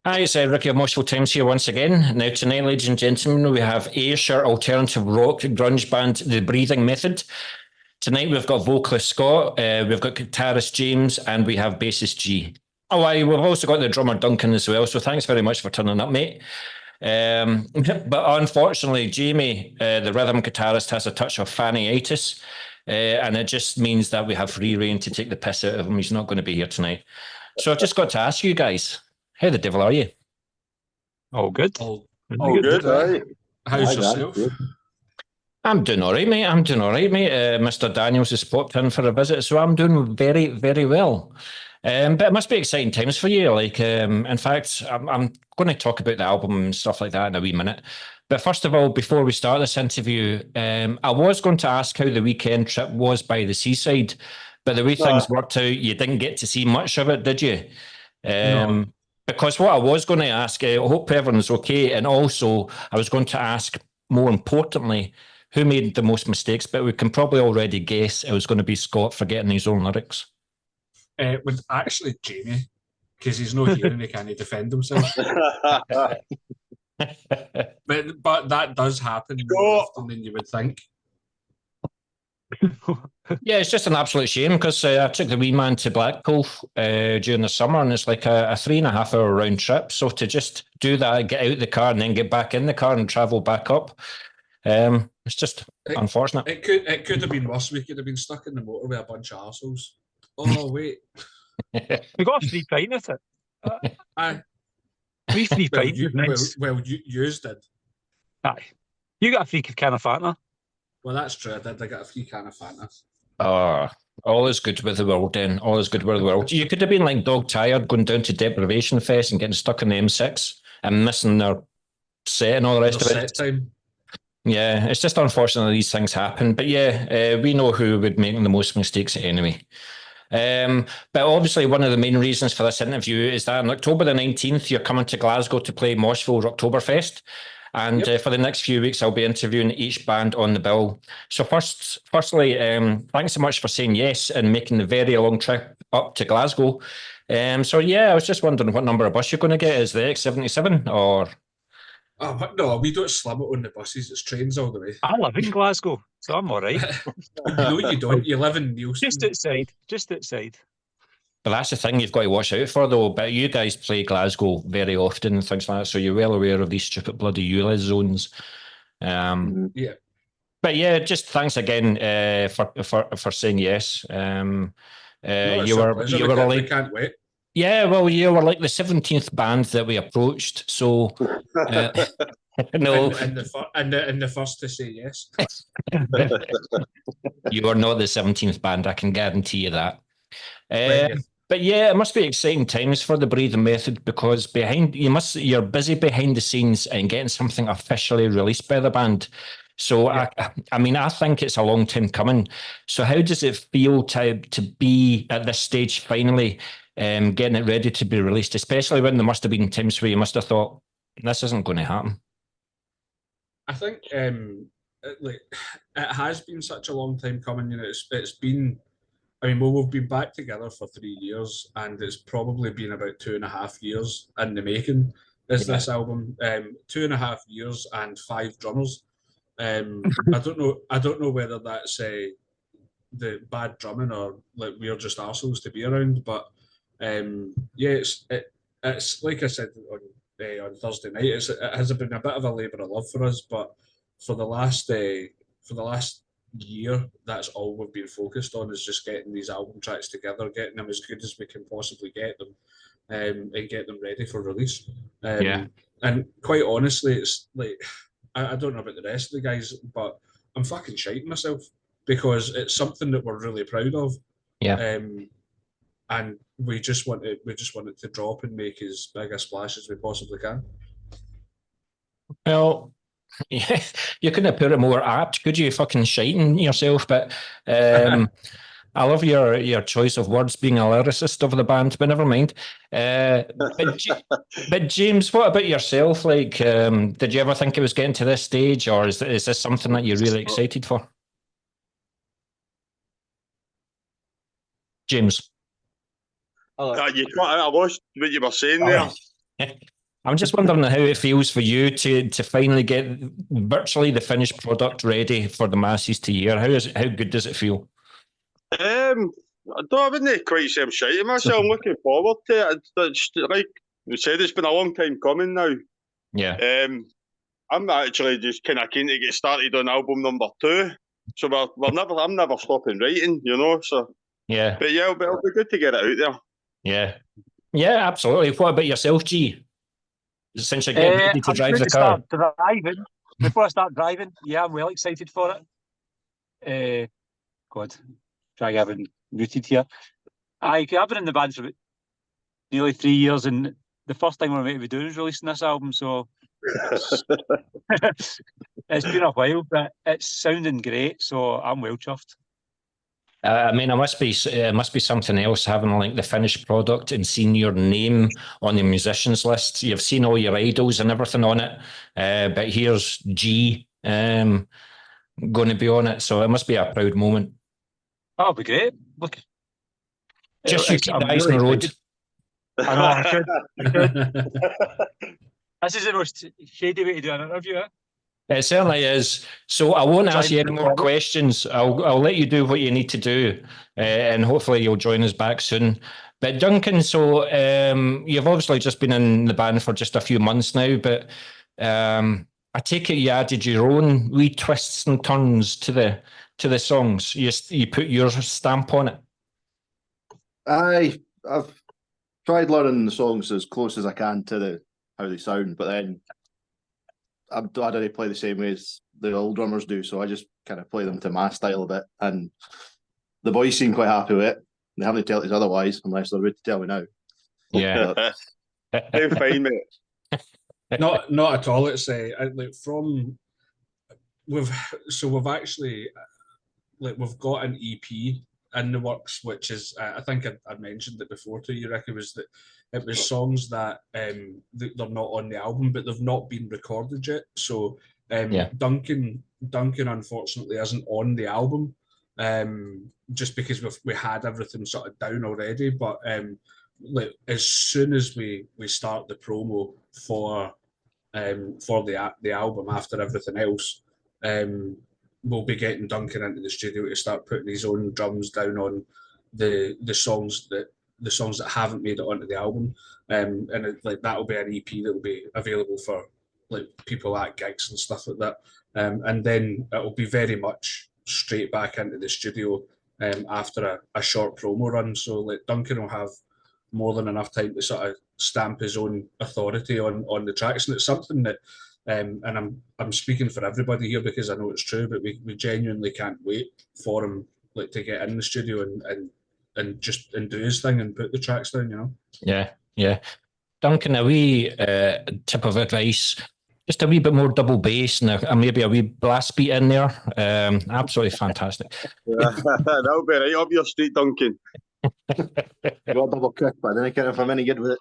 Hi, it's Ricky of Moshville Times here once again. Now, tonight, ladies and gentlemen, we have Ayrshire alternative rock grunge band The Breathing Method. Tonight, we've got vocalist Scott, we've got guitarist James, and we have bassist G. Oh, we've also got the drummer Duncan as well, so thanks very much for turning up, mate. But unfortunately, Jamie, the rhythm guitarist, has a touch of fannyitis, and it just means that we have free rein to take the piss out of him. He's not going to be here tonight. So I've just got to ask you guys, how the devil are you? All good. All good, aye. How's yourself? I'm doing all right, mate. Mr. Daniels has popped in for a visit, so I'm doing very, very well. But it must be exciting times for you. In fact, I'm going to talk about the album and stuff like that in a wee minute. But first of all, before we start this interview, I was going to ask how the weekend trip was by the seaside, but the way things worked out, you didn't get to see much of it, did you? No. Because what I was going to ask, I hope everyone's okay, and also I was going to ask, more importantly, who made the most mistakes, but we can probably already guess it was going to be Scott forgetting his own lyrics. With actually Jamie, because he's not here and he can't defend himself. but that does happen more often than you would think. Yeah, it's just an absolute shame because I took the wee man to Blackpool during the summer, and it's like a 3.5 hour round trip. So to just do that, get out the car and then get back in the car and travel back up, it's just unfortunate. It could have been worse. We could have been stuck in the motor with a bunch of arseholes. Oh, wait. We got a free pint at it. Aye. Free pint. Well, you did. Aye. You got a free can of Fanta. Well, that's true. I did. I got a free can of Fanta. All is good with the world then. All is good with the world. You could have been like dog tired going down to Deprivation Fest and getting stuck in the M6 and missing their set and all the rest of it. Time. Yeah, it's just unfortunate these things happen. But yeah, we know who would make the most mistakes anyway. But obviously one of the main reasons for this interview is that on October the 19th, you're coming to Glasgow to play Moshville Rocktoberfest. And for the next few weeks, I'll be interviewing each band on the bill. So firstly, thanks so much for saying yes and making the very long trip up to Glasgow. So yeah, I was just wondering what number of bus you're going to get. Is the X77 or... Oh, no, we don't slam it on the buses. It's trains all the way. I live in Glasgow, so I'm all right. No, you don't. You live in Nielsen. Just outside. But that's the thing you've got to watch out for, though. But you guys play Glasgow very often and things like that, so you're well aware of these stupid bloody ULEZ zones. Yeah. But yeah, just thanks again for saying yes. No, you were like, we can't wait. Yeah, well, you were like the 17th band that we approached, so no, and the first to say yes. You are not the 17th band. I can guarantee you that. But yeah, it must be exciting times for the Breathing Method because you're busy behind the scenes and getting something officially released by the band. So yeah. I think it's a long time coming. So how does it feel to be at this stage finally, getting it ready to be released? Especially when there must have been times where you must have thought this isn't going to happen. I think it has been such a long time coming. You know, it's been. I mean, we've been back together for 3 years, and it's probably been about 2.5 years in the making. This album? 2.5 years and 5 drummers. I don't know whether that's the bad drumming or like we're just arseholes to be around, but yeah, it's like I said on Thursday night. It has been a bit of a labour of love for us, but for the last year, that's all we've been focused on, is just getting these album tracks together, getting them as good as we can possibly get them, and get them ready for release. And quite honestly, it's like I don't know about the rest of the guys, but I'm fucking shiting myself because it's something that we're really proud of. Yeah. And we just want it to drop and make as big a splash as we possibly can. Well, yeah, you couldn't have put it more apt, could you? Fucking shiting yourself. But I love your choice of words, being a lyricist of the band, but never mind. But James, what about yourself? Like, did you ever think it was getting to this stage, or is this something that you're really excited for? James. I lost what you were saying there. I'm just wondering how it feels for you to finally get virtually the finished product ready for the masses to hear. How good does it feel? I wouldn't quite say I'm shitting myself. I'm looking forward to it. It's like we said, it's been a long time coming now. Yeah. I'm actually just kind of keen to get started on album number 2. So I'm never stopping writing, you know. So Yeah. but yeah, it'll be good to get it out there. Yeah. Yeah, absolutely. What about yourself, G? Since you're getting ready to drive the car. Start driving. Before I start driving, yeah, I'm well excited for it. God, try having rooted here. I've been in the band for about nearly 3 years, and the first thing we're going to be doing is releasing this album. So it's been a while, but it's sounding great. So I'm well chuffed. I mean, it must be something else having like the finished product and seeing your name on the musicians list. You've seen all your idols and everything on it, but here's G going to be on it, so it must be a proud moment. That'll be great. Look, just you keep the eyes on the road. I know. I should. This is the most shady way to do an interview. It certainly is. So I won't ask you any more questions. I'll let you do what you need to do, and hopefully you'll join us back soon. But Duncan, so you've obviously just been in the band for just a few months now, but I take it you added your own wee twists and turns to the songs. You put your stamp on it. I've tried learning the songs as close as I can to how they sound, but then I don't play the same way as the old drummers do, so I just kind of play them to my style a bit. And the boys seem quite happy with it. They haven't told us otherwise, unless they're ready to tell me now. Yeah, they're fine, mate. Not at all. It's like we've actually we've got an EP in the works, which is I think I mentioned it before to you, Rick. It was songs that they're not on the album, but they've not been recorded yet. So Duncan unfortunately isn't on the album, just because we had everything sort of down already. But as soon as we start the promo for the album after everything else, we'll be getting Duncan into the studio to start putting his own drums down on the songs that haven't made it onto the album, and that'll be an EP that will be available for like people at gigs and stuff like that, and then it'll be very much straight back into the studio after a short promo run. So like Duncan will have more than enough time to sort of stamp his own authority on the tracks, and it's something that and I'm speaking for everybody here because I know it's true, but we genuinely can't wait for him like to get in the studio and do his thing and put the tracks down, you know. Yeah. Duncan, a wee tip of advice: just a wee bit more double bass and maybe a wee blast beat in there. Absolutely fantastic. That'll be right up your street, Duncan. Got a double kick, but I didn't care if I'm any good with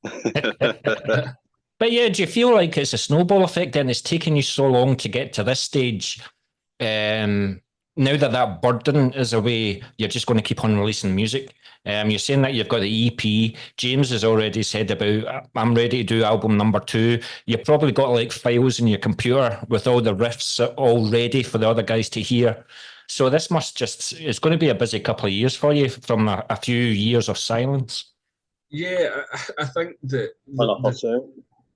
it. But yeah, do you feel like it's a snowball effect and it's taken you so long to get to this stage? Now that burden is away, you're just going to keep on releasing music. You're saying that you've got the EP. James has already said about, I'm ready to do album number 2. You've probably got like files in your computer with all the riffs all ready for the other guys to hear. So this it's going to be a busy couple of years for you from a few years of silence. Yeah, I think that...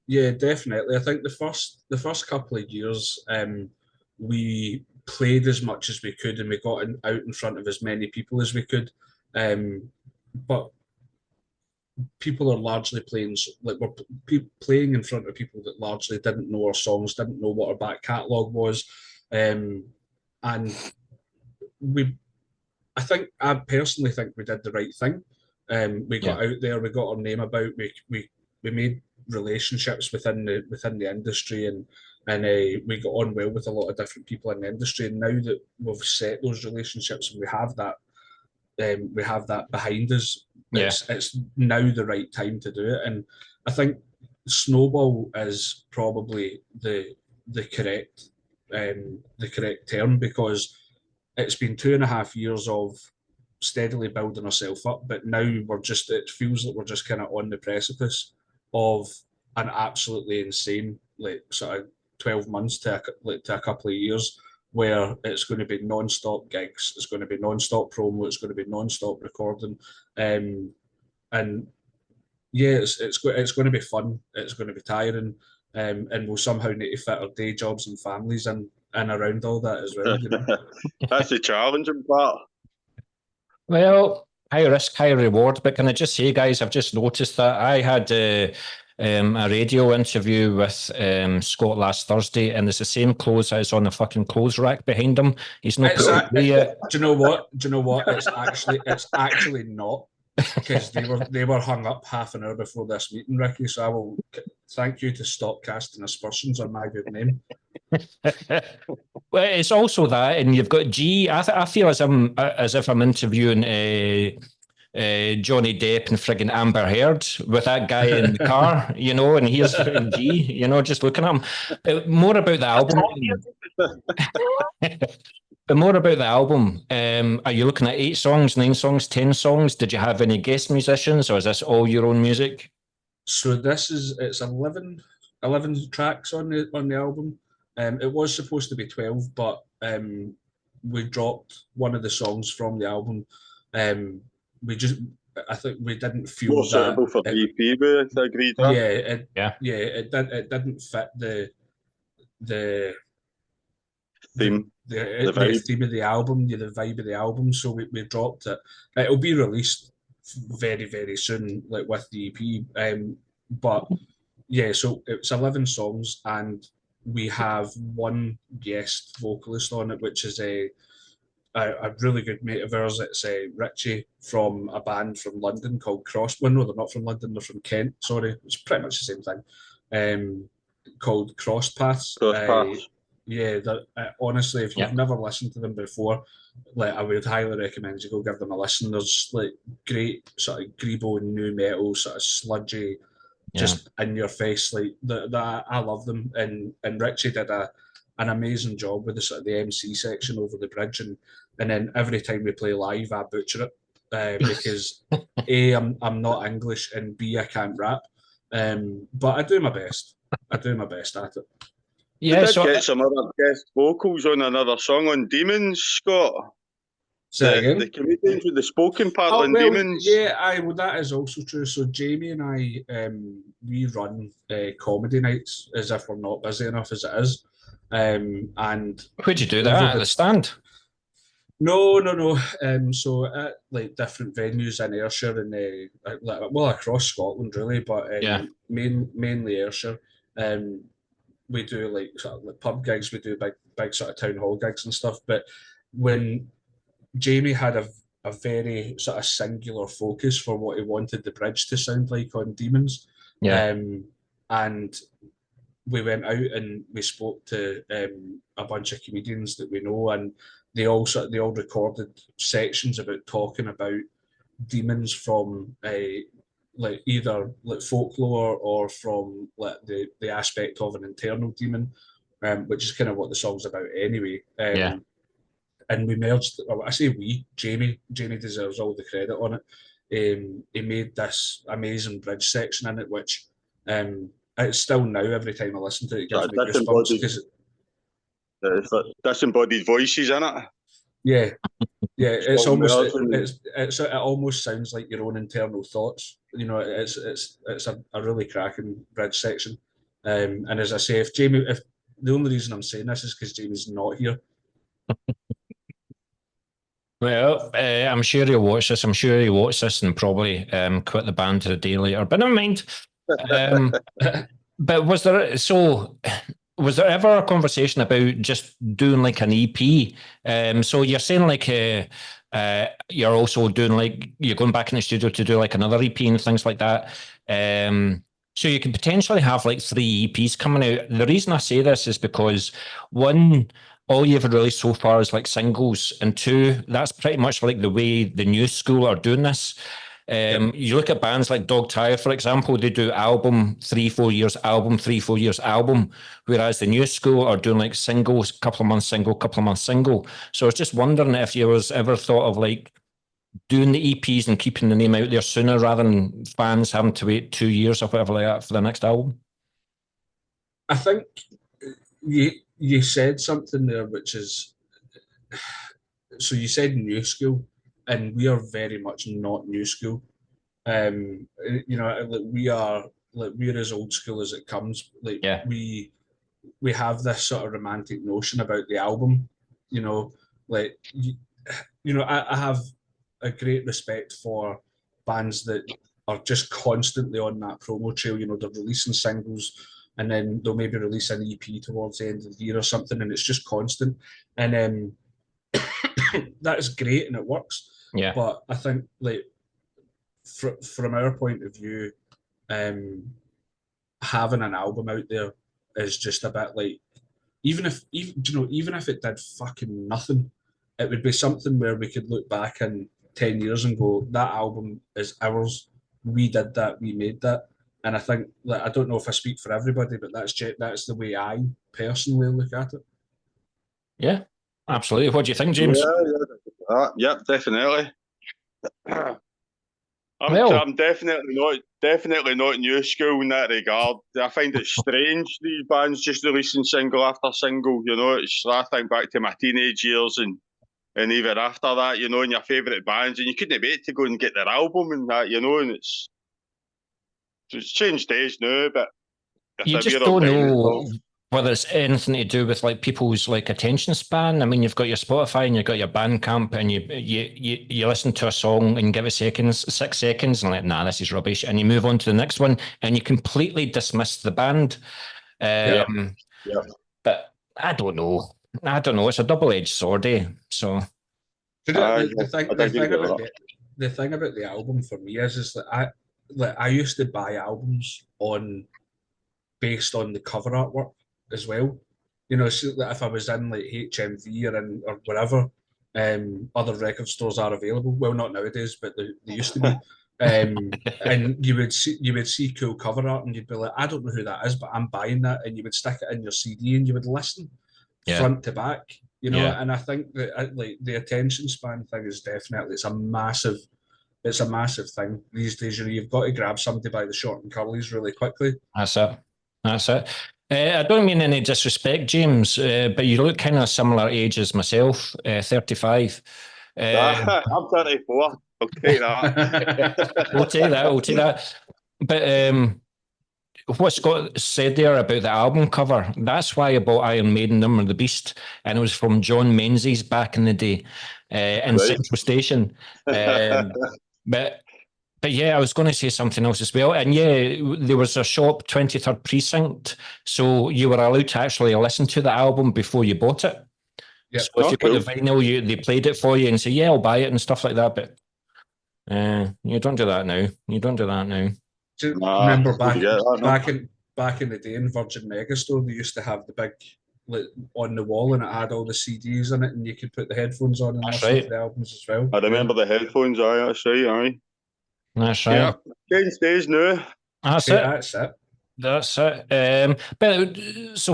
Yeah, definitely. I think the first couple of years, we played as much as we could and we got out in front of as many people as we could. But people are largely playing, like we're playing in front of people that largely didn't know our songs, didn't know what our back catalogue was. And I personally think we did the right thing. We got out there, we got our name about, we made relationships within the industry, and we got on well with a lot of different people in the industry. And now that we've set those relationships and we have that behind us, it's now the right time to do it. And I think snowball is probably the correct term, because it's been 2.5 years of steadily building ourselves up, but now it feels like we're just kind of on the precipice of an absolutely insane, like sort of 12 months to a couple of years, where it's going to be non-stop gigs, it's going to be non-stop promo, it's going to be non-stop recording, and yeah, it's going to be fun, it's going to be tiring, and we'll somehow need to fit our day jobs and families in around all that as well. You know? That's the challenging part. Well, high risk, high reward. But can I just say, guys, I've just noticed that I had a radio interview with Scott last Thursday, and it's the same clothes as on the fucking clothes rack behind him. He's not put it away yet. Do you know what? It's actually not, because they were hung up half an hour before this meeting, Ricky. So I will thank you to stop casting aspersions on my good name. Well, it's also that, and you've got G. I feel as if I'm interviewing Johnny Depp and friggin' Amber Heard with that guy in the car, you know, and here's G, you know, just looking at him. But more about the album. But more about the album. Are you looking at 8 songs, 9 songs, 10 songs? Did you have any guest musicians, or is this all your own music? So it's 11 tracks on the album. It was supposed to be 12, but we dropped one of the songs from the album. I think we didn't feel More that suitable for the EP, we agreed. Huh? It didn't fit the theme, the theme of the album, the vibe of the album. So we dropped it. It'll be released very, very soon, like with the EP. But yeah, so it's 11 songs, and we have one guest vocalist on it, which is a really good mate of ours. It's Richie from a band from London called Cross. Well, no, they're not from London. They're from Kent. Sorry, it's pretty much the same thing. Called Cross Paths. Yeah, honestly, if you've never listened to them before, like I would highly recommend you go give them a listen. There's like great sort of grebo and new metal, sort of sludgy, just in your face. Like I love them, and Richie did an amazing job with the sort of the MC section over the bridge, and then every time we play live, I butcher it because A, I'm not English, and B, I can't rap, but I do my best. I do my best at it. Yeah, we did get some other guest vocals on another song on Demons, Scott. The comedians with the spoken part on Demons. Yeah, well, that is also true. So Jamie and I, we run comedy nights as if we're not busy enough as it is. And where'd you do that? At the Stand? No. So at like different venues in Ayrshire and across Scotland really, but mainly Ayrshire. We do like sort of like pub gigs, we do big sort of town hall gigs and stuff. But when Jamie had a very sort of singular focus for what he wanted the bridge to sound like on Demons, and we went out and we spoke to a bunch of comedians that we know, and they all recorded sections about talking about demons from like either like folklore or from like the aspect of an internal demon, which is kind of what the song's about anyway. And we merged. I say we. Jamie deserves all the credit on it. He made this amazing bridge section in it, which it's still now every time I listen to it, it gives me goosebumps because it's disembodied voices in it. Yeah. It's almost it almost sounds like your own internal thoughts. You know, it's a really cracking bridge section. And as I say, if the only reason I'm saying this is because Jamie's not here. Well, I'm sure he'll watch this. I'm sure he'll watch this and probably quit the band a day later. But never mind. But was there ever a conversation about just doing like an EP? So you're saying like you're also doing like you're going back in the studio to do like another EP and things like that. So you can potentially have like 3 EPs coming out. The reason I say this is because 1, all you've released so far is like singles, and 2, that's pretty much like the way the new school are doing this. You look at bands like Dog Tire, for example, they do album 3-4 years, album 3-4 years, album, whereas the new school are doing like singles, couple of months single, couple of months single. So I was just wondering if you was ever thought of like doing the EPs and keeping the name out there sooner rather than fans having to wait 2 years or whatever like that for the next album. I think you said something there, which is, so you said new school, and we are very much not new school. You know, like we're as old school as it comes. Like Yeah. we have this sort of romantic notion about the album. You know, like you know, I have a great respect for bands that are just constantly on that promo trail. You know, they're releasing singles, and then they'll maybe release an EP towards the end of the year or something, and it's just constant. And that is great and it works. Yeah. But I think like from our point of view, having an album out there is just a bit like, even if it did fucking nothing, it would be something where we could look back in 10 years and go, that album is ours. We did that. We made that. And I think, like, I don't know if I speak for everybody, but that's the way I personally look at it. Yeah, absolutely. What do you think, James? Yeah, definitely. I'm definitely not new school in that regard. I find it strange these bands just releasing single after single. You know, I think back to my teenage years and even after that, you know, and your favourite bands, and you couldn't wait to go and get their album and that, you know, and it's changed days now, but you just don't know whether it's anything to do with like people's like attention span. I mean, you've got your Spotify and you've got your Bandcamp, and you listen to a song and give it 6 seconds, and like, nah, this is rubbish, and you move on to the next one, and you completely dismiss the band. But I don't know. It's a double-edged sword, eh? So the thing about the album for me is that I used to buy albums based on the cover artwork as well. You know, so that if I was in like HMV or wherever, other record stores are available. Well, not nowadays, but they used to be. And you would see cool cover art, and you'd be like, I don't know who that is, but I'm buying that. And you would stick it in your CD, and you would listen front to back. You know, and I think that like the attention span thing is definitely it's a massive thing these days. You know, you've got to grab somebody by the short and curlies really quickly. That's it. I don't mean any disrespect, James, but you look kind of similar age as myself, 35. I'm 34. I'll take that. We'll take that. But what Scott said there about the album cover, that's why I bought Iron Maiden Number of the Beast, and it was from John Menzies back in the day in Central Station. But yeah, I was going to say something else as well. And yeah, there was a shop, 23rd Precinct, so you were allowed to actually listen to the album before you bought it. Yep. So if you got the vinyl, they played it for you and say, yeah, I'll buy it and stuff like that. But you don't do that now. Do you remember back in the day in Virgin Megastore, they used to have the big on the wall, and it had all the CDs in it, and you could put the headphones on and listen to the albums as well. I remember the headphones. That's right. That's right. Yeah, changed days now. That's it. But so,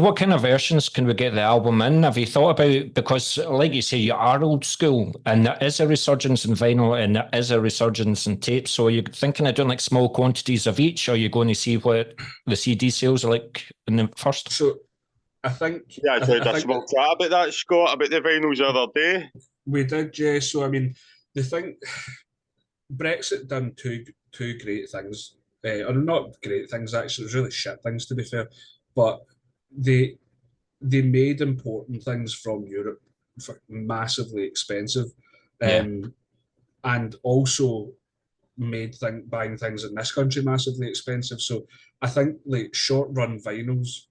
what kind of versions can we get the album in? Have you thought about, because, like you say, you are old school, and there is a resurgence in vinyl, and there is a resurgence in tape. So, are you thinking of doing like small quantities of each, or are you going to see what the CD sales are like in the first? So, I think I had a small chat about that, Scott, about the vinyls the other day. We did, yeah. So, I mean, the thing. Brexit done two great things, or not great things actually. It was really shit things, to be fair. But they made important things from Europe massively expensive, and also made buying things in this country massively expensive. So I think like short run vinyls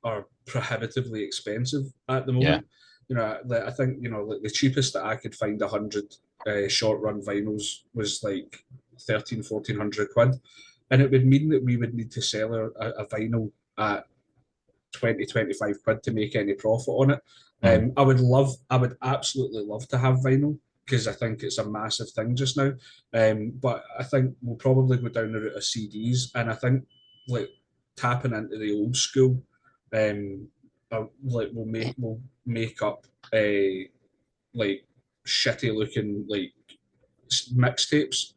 are prohibitively expensive at the moment. You know, I think like the cheapest that I could find 100 short run vinyls was like 1,300-1,400 quid, and it would mean that we would need to sell a vinyl at 20-25 quid to make any profit on it. I would absolutely love to have vinyl, because I think it's a massive thing just now. But I think we'll probably go down the route of CDs, and I think like tapping into the old school, like we'll make up like shitty looking like mixtapes,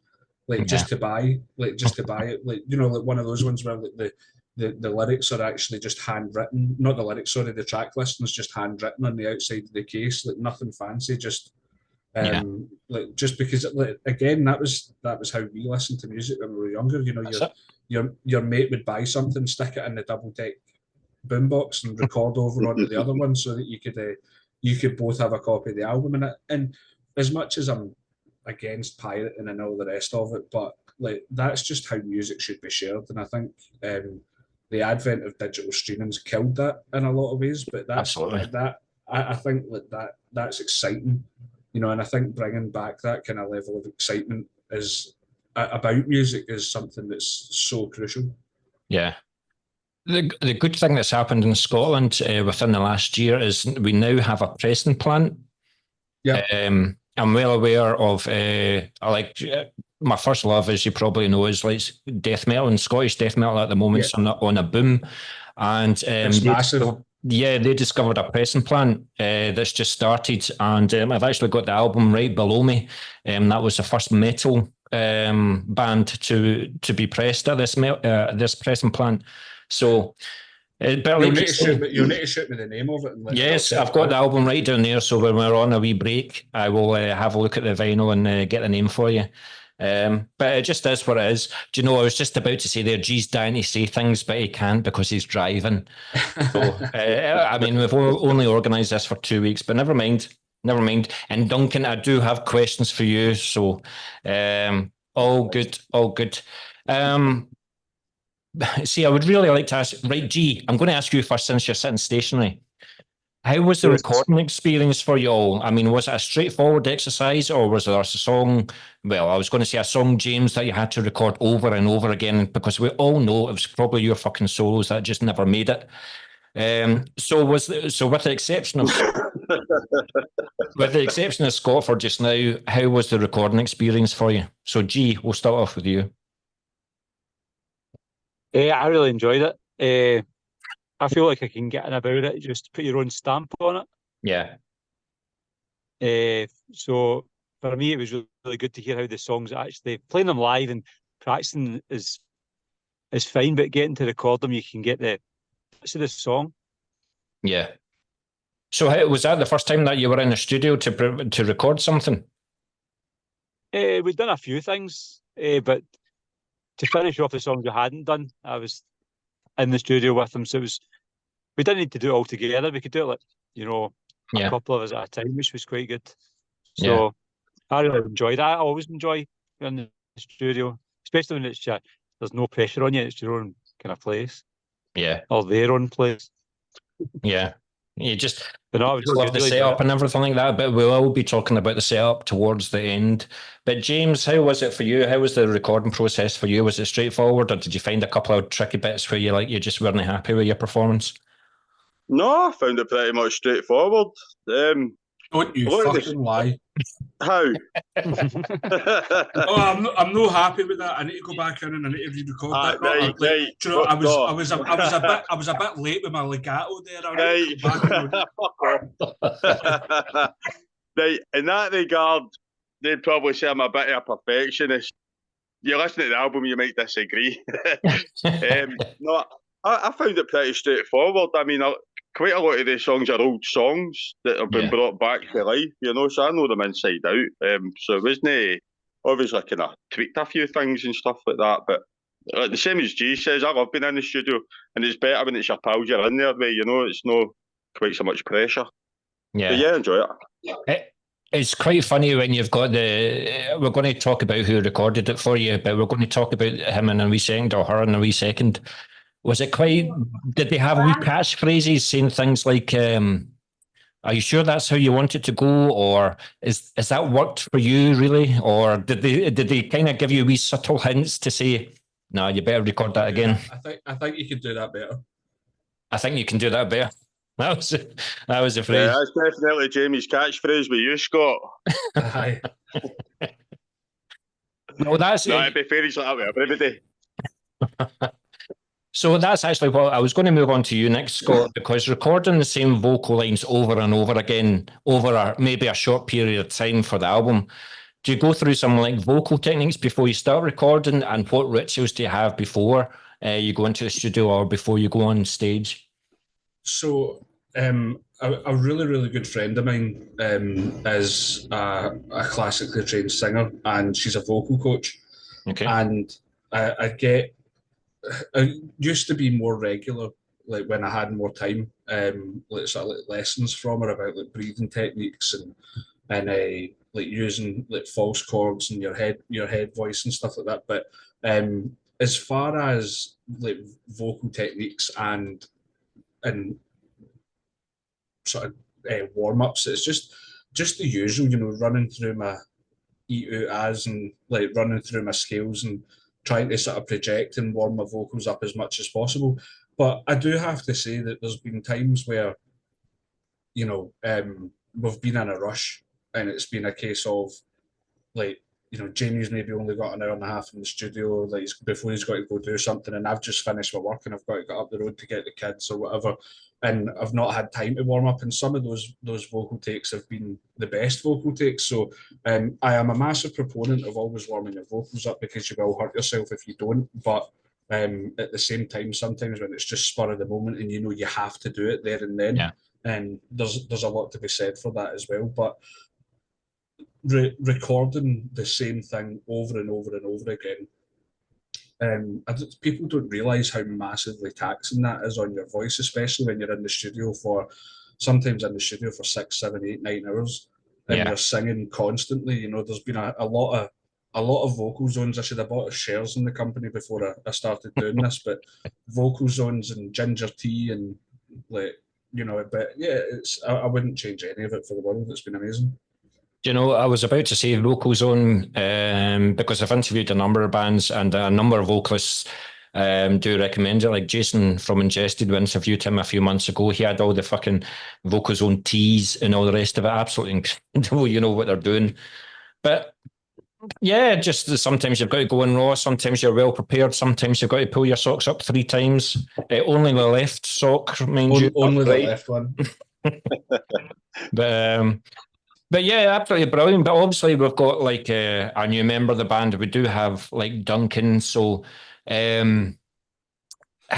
like just to buy it, like one of those ones where like the lyrics are actually just handwritten. Not the lyrics, sorry, the track listing is just handwritten on the outside of the case, like nothing fancy, just like just because like, again that was how we listened to music when we were younger. You know, your mate would buy something, stick it in the double deck boombox and record over onto the other one so that you could both have a copy of the album in it. And as much as I'm against pirating and all the rest of it, but like that's just how music should be shared. And I think the advent of digital streaming's killed that in a lot of ways. But that's I think that's exciting, you know. And I think bringing back that kind of level of excitement is about music is something that's so crucial. Yeah. The good thing that's happened in Scotland within the last year is we now have a pressing plant. Yeah. I'm well aware of my first love, as you probably know, is like death metal, and Scottish death metal at the moment is on a boom. And it's massive. They discovered a pressing plant that's just started, and I've actually got the album right below me. That was the first metal band to be pressed at this pressing plant. So you'll need to shoot me the name of it. Yes, I've got the album right down there. So when we're on a wee break, I will have a look at the vinyl and get the name for you. But it just is what it is. Do you know, I was just about to say there, G's dying to say things, but he can't because he's driving. So, I mean, we've only organised this for 2 weeks, but never mind. And Duncan, I do have questions for you. So, all good. See, I would really like to ask, right, G, I'm going to ask you first since you're sitting stationary. How was the recording experience for you all? I mean, was it a straightforward exercise, or was there a song, well, I was going to say a song, James, that you had to record over and over again, because we all know it was probably your fucking solos that just never made it. So with the exception of Scott for just now, how was the recording experience for you? So G, we'll start off with you. I really enjoyed it. I feel like I can get in about it, just put your own stamp on it. Yeah. So for me, it was really good to hear how the songs actually playing them live and practicing is fine, but getting to record them, you can get the song. Yeah. So was that the first time that you were in a studio to record something? We'd done a few things, but to finish off the songs we hadn't done, I was in the studio with them, so we didn't need to do it all together. We could do it a couple of us at a time, which was quite good. So I really enjoyed that. I always enjoy being in the studio, especially when it's there's no pressure on you. It's your own kind of place. Yeah. Or their own place. Yeah. You just love the setup and everything like that, but we will be talking about the setup towards the end. But James, how was it for you? How was the recording process for you? Was it straightforward, or did you find a couple of tricky bits where you just weren't happy with your performance? No, I found it pretty much straightforward. Don't you fucking lie. How? I'm not happy with that. I need to go back in and I need to re-record that. Right. Do you know, I was a bit late with my legato there. Right, in that regard, they'd probably say I'm a bit of a perfectionist. You listen to the album, you might disagree. No, I found it pretty straightforward. I mean, quite a lot of the songs are old songs that have been brought back to life, so I know them inside out. So it wasn't obviously kind of tweaked a few things and stuff like that, but the same as G says, I love being in the studio, and it's better when it's your pals you're in there with, it's no quite so much pressure. Yeah. But yeah, enjoy it. It's quite funny when you've got we're going to talk about who recorded it for you, but we're going to talk about him in a wee second, or her in a wee second. Was it did they have wee catchphrases saying things like, are you sure that's how you want it to go? Or is that worked for you really? Or did they kind of give you wee subtle hints to say, no, you better record that again? I think you could do that better. I think you can do that better. That was a phrase. Yeah, that's definitely Jamie's catchphrase with you, Scott. Aye. No, it'd be fair, he's like that with everybody. So that's actually what I was going to move on to you next, Scott, because recording the same vocal lines over and over again over maybe a short period of time for the album, do you go through some like vocal techniques before you start recording, and what rituals do you have before you go into the studio or before you go on stage? So, a really, really good friend of mine is a classically trained singer, and she's a vocal coach. Okay. And I used to be more regular, like when I had more time, like sort of like lessons from her about like breathing techniques and like using like false chords and your head voice and stuff like that. But as far as like vocal techniques and sort of warm ups, it's just the usual, running through my eat out as and like running through my scales and trying to sort of project and warm my vocals up as much as possible. But I do have to say that there's been times where, we've been in a rush and it's been a case of like, Jamie's maybe only got an hour and a half in the studio, like before he's got to go do something, and I've just finished my work and I've got to get up the road to get the kids or whatever, and I've not had time to warm up. And some of those vocal takes have been the best vocal takes. So I am a massive proponent of always warming your vocals up, because you will hurt yourself if you don't. But at the same time, sometimes when it's just spur of the moment and you have to do it there and then, Yeah. and there's a lot to be said for that as well. But recording the same thing over and over and over again, people don't realise how massively taxing that is on your voice, especially when you're in the studio sometimes in the studio for 6, 7, 8, 9 hours, and you're singing constantly. There's been a lot of vocal zones. I should have bought shares in the company before I started doing this, but vocal zones and ginger tea and like, but yeah, I wouldn't change any of it for the world. It's been amazing. I was about to say Vocal Zone because I've interviewed a number of bands and a number of vocalists do recommend it. Like Jason from Ingested, we interviewed him a few months ago. He had all the fucking Vocal Zone teas and all the rest of it. Absolutely incredible. You know what they're doing. But yeah, just sometimes you've got to go in raw. Sometimes you're well prepared. Sometimes you've got to pull your socks up 3 times. Only the left sock, mind you. Only the left one. But yeah, absolutely brilliant. But obviously we've got like a new member of the band. We do have like Duncan. So how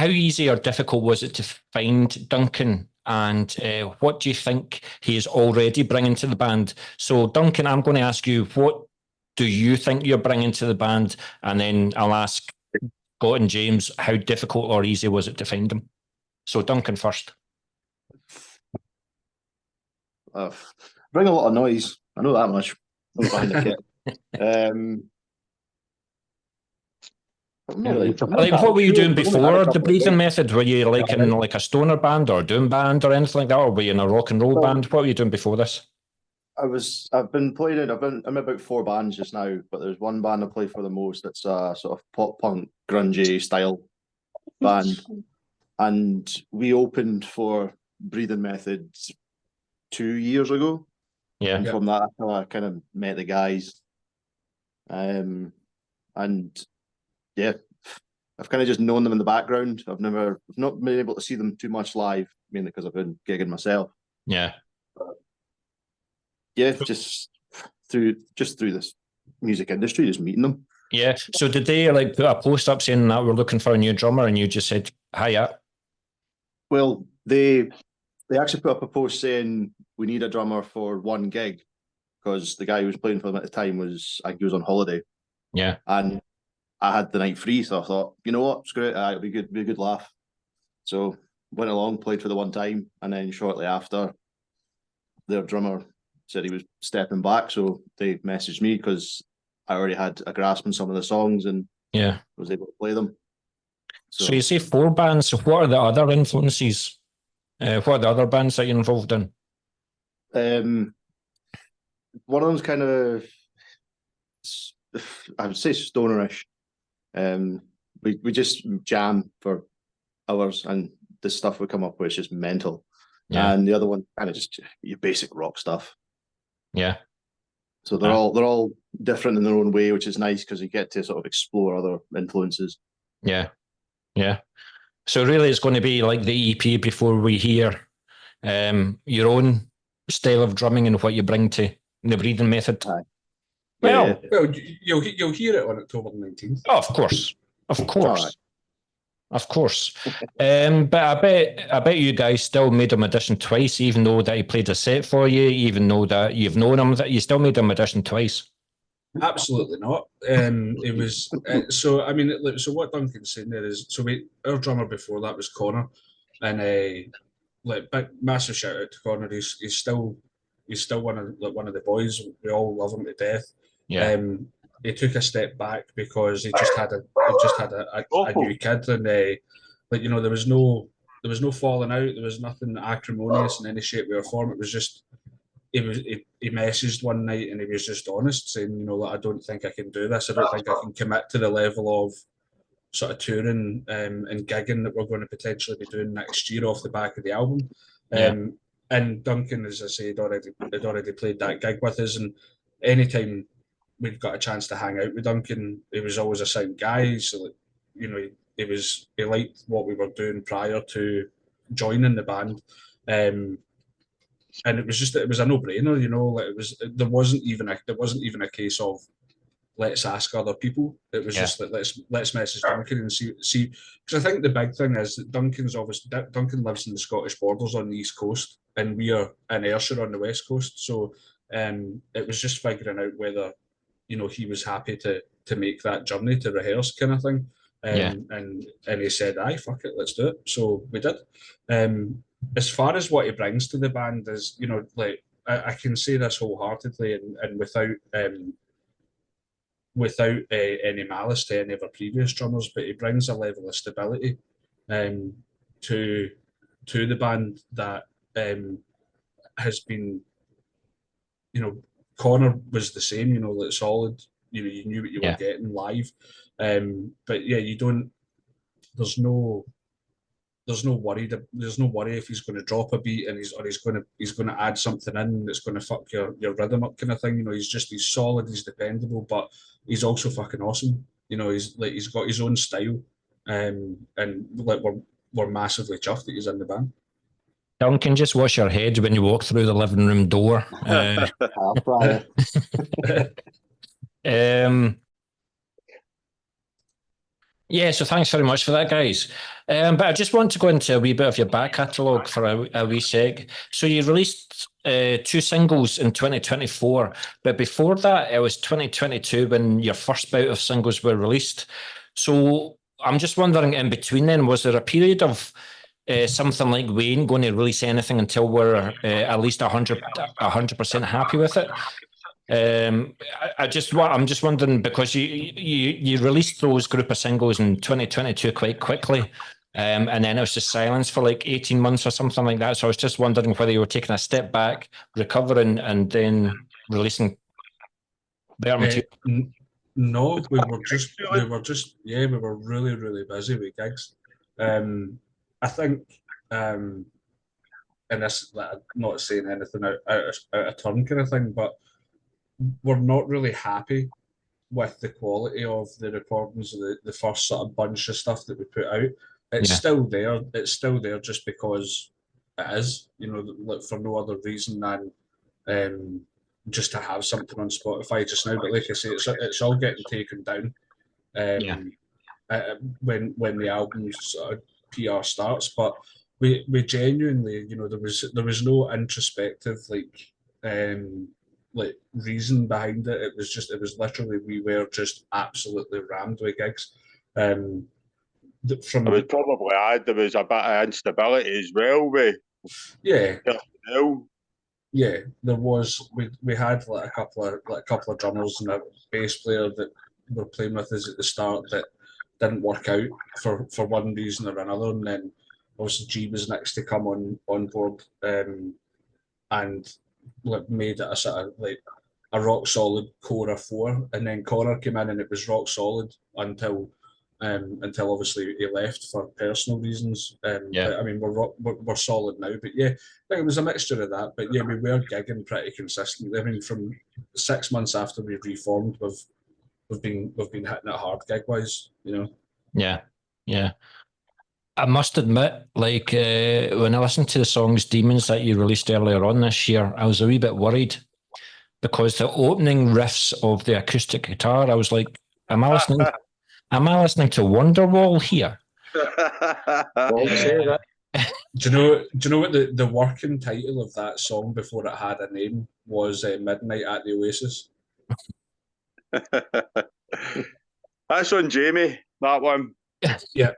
easy or difficult was it to find Duncan? And what do you think he is already bringing to the band? So Duncan, I'm going to ask you, what do you think you're bringing to the band? And then I'll ask Scott and James, how difficult or easy was it to find him? So Duncan first. Bring a lot of noise. I know that much. Behind the kit. What were you doing before the breathing method? Were you like in like a stoner band or doom band or anything like that, or were you in a rock and roll band? What were you doing before this? I'm in about 4 bands just now, but there's one band I play for the most. It's a sort of pop punk grungy style band, and we opened for Breathing Methods 2 years ago. Yeah. And from that, I kind of met the guys. And yeah, I've kind of just known them in the background. I've not been able to see them too much live, mainly because I've been gigging myself. Yeah. But yeah, just through this music industry, just meeting them. Yeah. So did they like put a post up saying that we're looking for a new drummer, and you just said, hiya? Well, they actually put up a post saying we need a drummer for 1 gig, because the guy who was playing for them at the time was on holiday. Yeah. And I had the night free, so I thought, you know what, screw it, it'll be good, be a good laugh. So went along, played for the one time, and then shortly after, their drummer said he was stepping back, so they messaged me because I already had a grasp on some of the songs and was able to play them. So you say 4 bands. So what are the other influences? What are the other bands that you're involved in? One of them's kind of, I would say, stonerish. We just jam for hours, and the stuff we come up with is just mental. Yeah. And the other one kind of just your basic rock stuff. Yeah. So they're all different in their own way, which is nice because you get to sort of explore other influences. Yeah. Yeah. So really it's going to be like the EP before we hear your own style of drumming and what you bring to the Breathing Method. Well, you'll hear it on October 19th. Oh, of course. Of course. Of course. But I bet you guys still made him audition twice, even though that he played a set for you, even though that you've known him, that you still made him audition twice. Absolutely not. It was so. I mean, so what Duncan's saying there is, so our drummer before that was Connor, and big massive shout out to Connor. He's still one of the boys. We all love him to death. Yeah. He took a step back because he just had a new kid, and there was no falling out. There was nothing acrimonious in any shape, way, or form. It was just he messaged one night and he was just honest, saying, I don't think I can do this. I don't think I can commit to the level of sort of touring and gigging that we're going to potentially be doing next year off the back of the album. And Duncan, as I say, had already played that gig with us, and anytime we'd got a chance to hang out with Duncan, he was always a sound guy. So, he liked what we were doing prior to joining the band. And it was a no-brainer, there wasn't even a case of let's ask other people. It was just that let's message Duncan and see because I think the big thing is that Duncan lives in the Scottish borders on the East Coast, and we are in Ayrshire on the West Coast. So it was just figuring out whether he was happy to make that journey to rehearse, kind of thing. And he said, "Aye, fuck it, let's do it." So we did. As far as what he brings to the band is, I can say this wholeheartedly and without any malice to any of our previous drummers, but he brings a level of stability to the band that has been, Connor was the same, like solid. You knew what you were getting live, but there's no worry. There's no worry if he's going to drop a beat and he's going to add something in that's going to fuck your rhythm up, kind of thing. He's solid, he's dependable, but he's also fucking awesome. He's got his own style, and we're massively chuffed that he's in the band. Duncan, just wash your head when you walk through the living room door. Yeah, so thanks very much for that, guys. But I just want to go into a wee bit of your back catalogue for a wee sec. So you released 2 singles in 2024, but before that, it was 2022 when your first bout of singles were released. So I'm just wondering, in between then, was there a period of something like Wayne going to release anything until we're at least 100% happy with it? I'm just wondering, because you released those group of singles in 2022 quite quickly, and then it was just silence for like 18 months or something like that. So I was just wondering whether you were taking a step back, recovering, and then releasing better material. No, we were really, really busy with gigs. I think, and this, I'm not saying anything out of turn kind of thing, but we're not really happy with the quality of the recordings of the first sort of bunch of stuff that we put out. It's still there. It's still there just because it is, for no other reason than just to have something on Spotify just now. But like I say, it's all getting taken down when the album's sort of PR starts. But we genuinely, there was no introspective reason behind it. It was literally, we were just absolutely rammed with gigs. I would probably add there was a bit of instability as well with personnel. Yeah, there was. We had a couple of drummers and a bass player that we were playing with us at the start that didn't work out for one reason or another, and then obviously G was next to come on board and made it a sort of like a rock solid core of 4, and then Connor came in and it was rock solid until obviously he left for personal reasons. But, I mean, we're solid now, but yeah, I think it was a mixture of that. But yeah, we were gigging pretty consistently. I mean, from 6 months after we reformed, we've been hitting it hard gig wise, Yeah. I must admit, when I listened to the songs Demons that you released earlier on this year, I was a wee bit worried because the opening riffs of the acoustic guitar, I was like, am I listening to Wonderwall here? Well, say that. Do you know what the working title of that song before it had a name was? Midnight at the Oasis. That's on Jamie, that one. Yeah.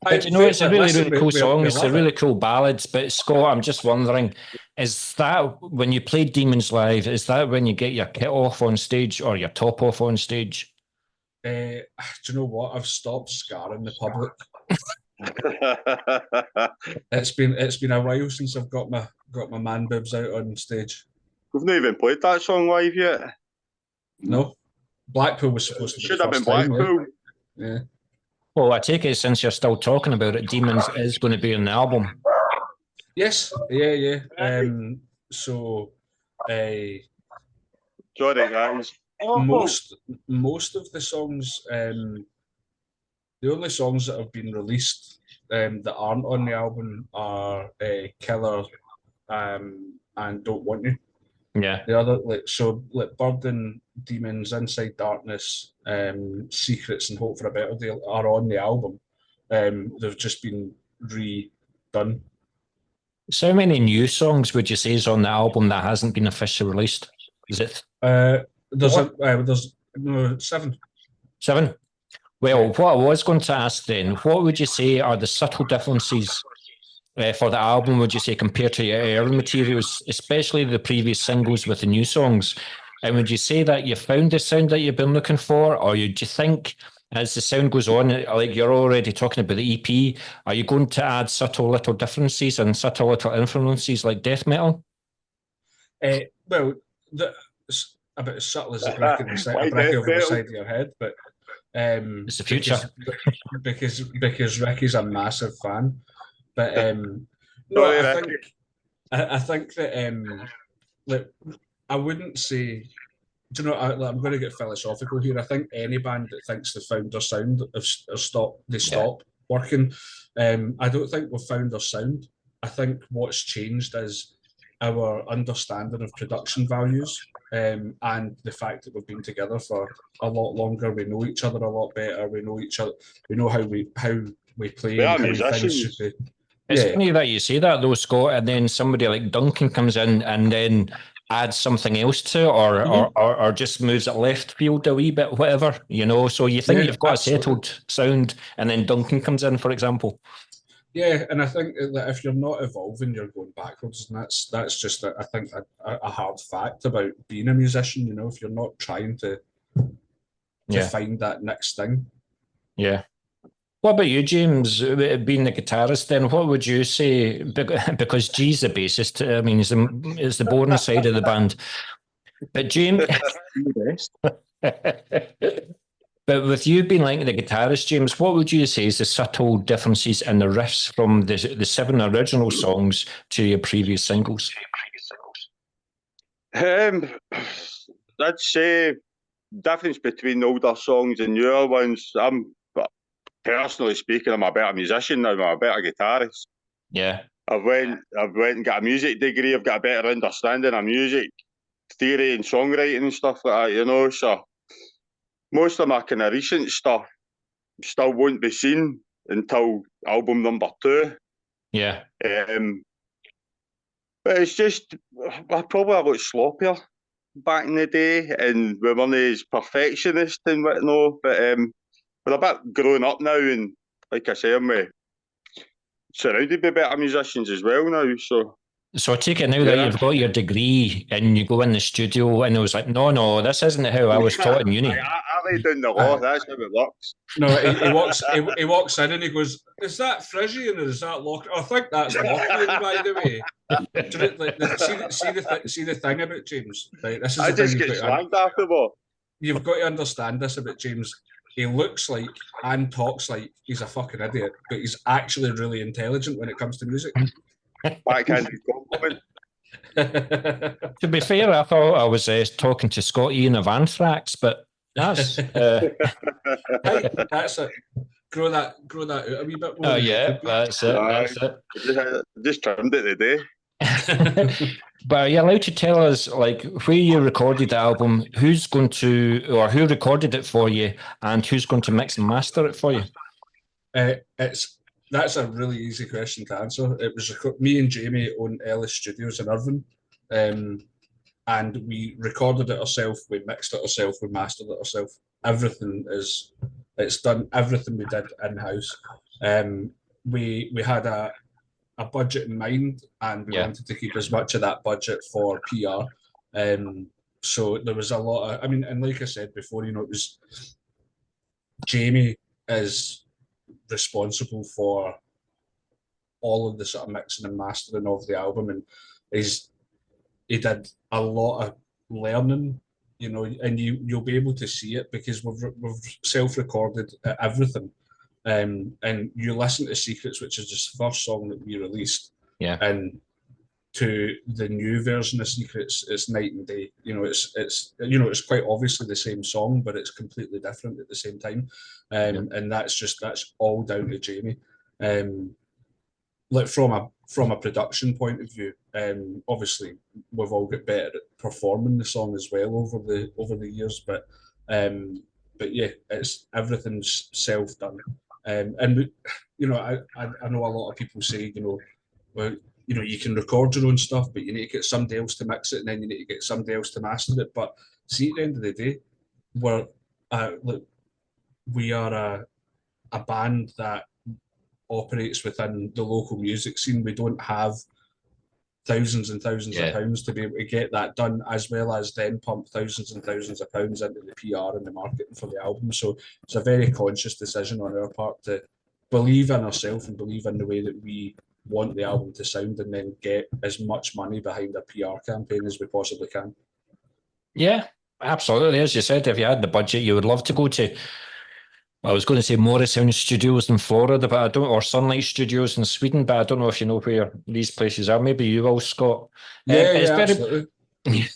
But you know, it's a really, really cool song. It's a love really it. cool ballad. But Scott, I'm just wondering, is that when you play Demons live, is that when you get your kit off on stage or your top off on stage? Do you know what? I've stopped scarring the public. It's been a while since I've got my man boobs out on stage. We've not even played that song live yet. No, Blackpool was supposed to be Should the have been first time, Blackpool. Yeah. Well, I take it since you're still talking about it, Demons is going to be on the album. Yes. Yeah. So, Sorry, guys. most of the songs, the only songs that have been released that aren't on the album are Killer and Don't Want You. Yeah. The other, like Burden, Demons, Inside Darkness, Secrets, and Hope for a Better Day are on the album. They've just been redone. So how many new songs would you say is on the album that hasn't been officially released? Is it There's no 7. 7? Well, what I was going to ask then, what would you say are the subtle differences for the album, would you say, compared to your early materials, especially the previous singles with the new songs? And would you say that you found the sound that you've been looking for, or do you think as the sound goes on, like you're already talking about the EP, are you going to add subtle little differences and subtle little influences like death metal? Well, it's about as subtle as a brick over the side of your head, but it's the future. Because Ricky's a massive fan. But no, I think that like I wouldn't say. Do you know? I'm going to get philosophical here. I think any band that thinks they found their sound stop working. I don't think we've found our sound. I think what's changed is our understanding of production values and the fact that we've been together for a lot longer. We know each other a lot better. We know each other. We know how we play and how things should be. It's funny that you say that though, Scott, and then somebody like Duncan comes in and then adds something else to it or just moves it left field a wee bit, whatever, you know. So you think you've got a settled sound and then Duncan comes in, for example. Yeah, and I think that if you're not evolving, you're going backwards, and that's just I think a hard fact about being a musician. You know, if you're not trying to find that next thing. Yeah. What about you, James? Being the guitarist, then what would you say? Because G's the bassist. I mean, it's the boring side of the band. But James, but with you being like the guitarist, James, what would you say is the subtle differences in the riffs from the 7 original songs to your previous singles? I'd say difference between older songs and newer ones. Personally speaking, I'm a better musician now. I'm a better guitarist. Yeah. I've went and got a music degree. I've got a better understanding of music theory and songwriting and stuff like that, you know. So most of my kind of recent stuff still won't be seen until album number 2. Yeah. But it's just, I probably a lot sloppier back in the day, and we weren't as perfectionist and whatnot. But we're a bit grown up now, and like I say, I'm surrounded by better musicians as well now. So I take it now that you've got your degree and you go in the studio and it was like, no, this isn't how I was taught in uni. I laid down the law, that's how it works. No, he walks in and he goes, is that Frisian or is that Loch? I think that's Lochlan, by the way. See the thing about James, right? This is I just get slagged afterward. You've got to understand this about James. He looks like and talks like he's a fucking idiot, but he's actually really intelligent when it comes to music. Backhanded compliment. To be fair, I thought I was talking to Scott Ian of Anthrax, but that's that's it. Grow that out a wee bit more. Oh yeah, that's it. Just trimmed it today. But are you allowed to tell us, like, where you recorded the album, who's going to, or who recorded it for you, and who's going to mix and master it for you? That's a really easy question to answer. It was me and Jamie own Ellis Studios in Irvine, and we recorded it ourselves, we mixed it ourselves, we mastered it ourselves. It's done. Everything we did in house. We had a budget in mind, and we wanted to keep as much of that budget for PR. So there was a lot of, I mean, and like I said before, it was Jamie is responsible for all of the sort of mixing and mastering of the album, and he did a lot of learning, and you'll be able to see it because we've self-recorded everything, and you listen to Secrets, which is just the first song that we released, and to the new version of Secrets, it's night and day. It's quite obviously the same song, but it's completely different at the same time. And that's all down to Jamie. Like from a production point of view, obviously we've all got better at performing the song as well over the years, but yeah, it's everything's self done. And we, I know a lot of people say, well, you can record your own stuff, but you need to get somebody else to mix it, and then you need to get somebody else to master it. But see, at the end of the day, we are a band that operates within the local music scene. We don't have thousands and thousands of pounds to be able to get that done, as well as then pump thousands and thousands of pounds into the PR and the marketing for the album. So it's a very conscious decision on our part to believe in ourselves and believe in the way that we want the album to sound, and then get as much money behind a PR campaign as we possibly can. Yeah, absolutely. As you said, if you had the budget, you would love to go to, I was going to say Morrisound Studios in Florida, but I don't, or Sunlight Studios in Sweden, but I don't know if you know where these places are. Maybe you will, Scott. Absolutely. But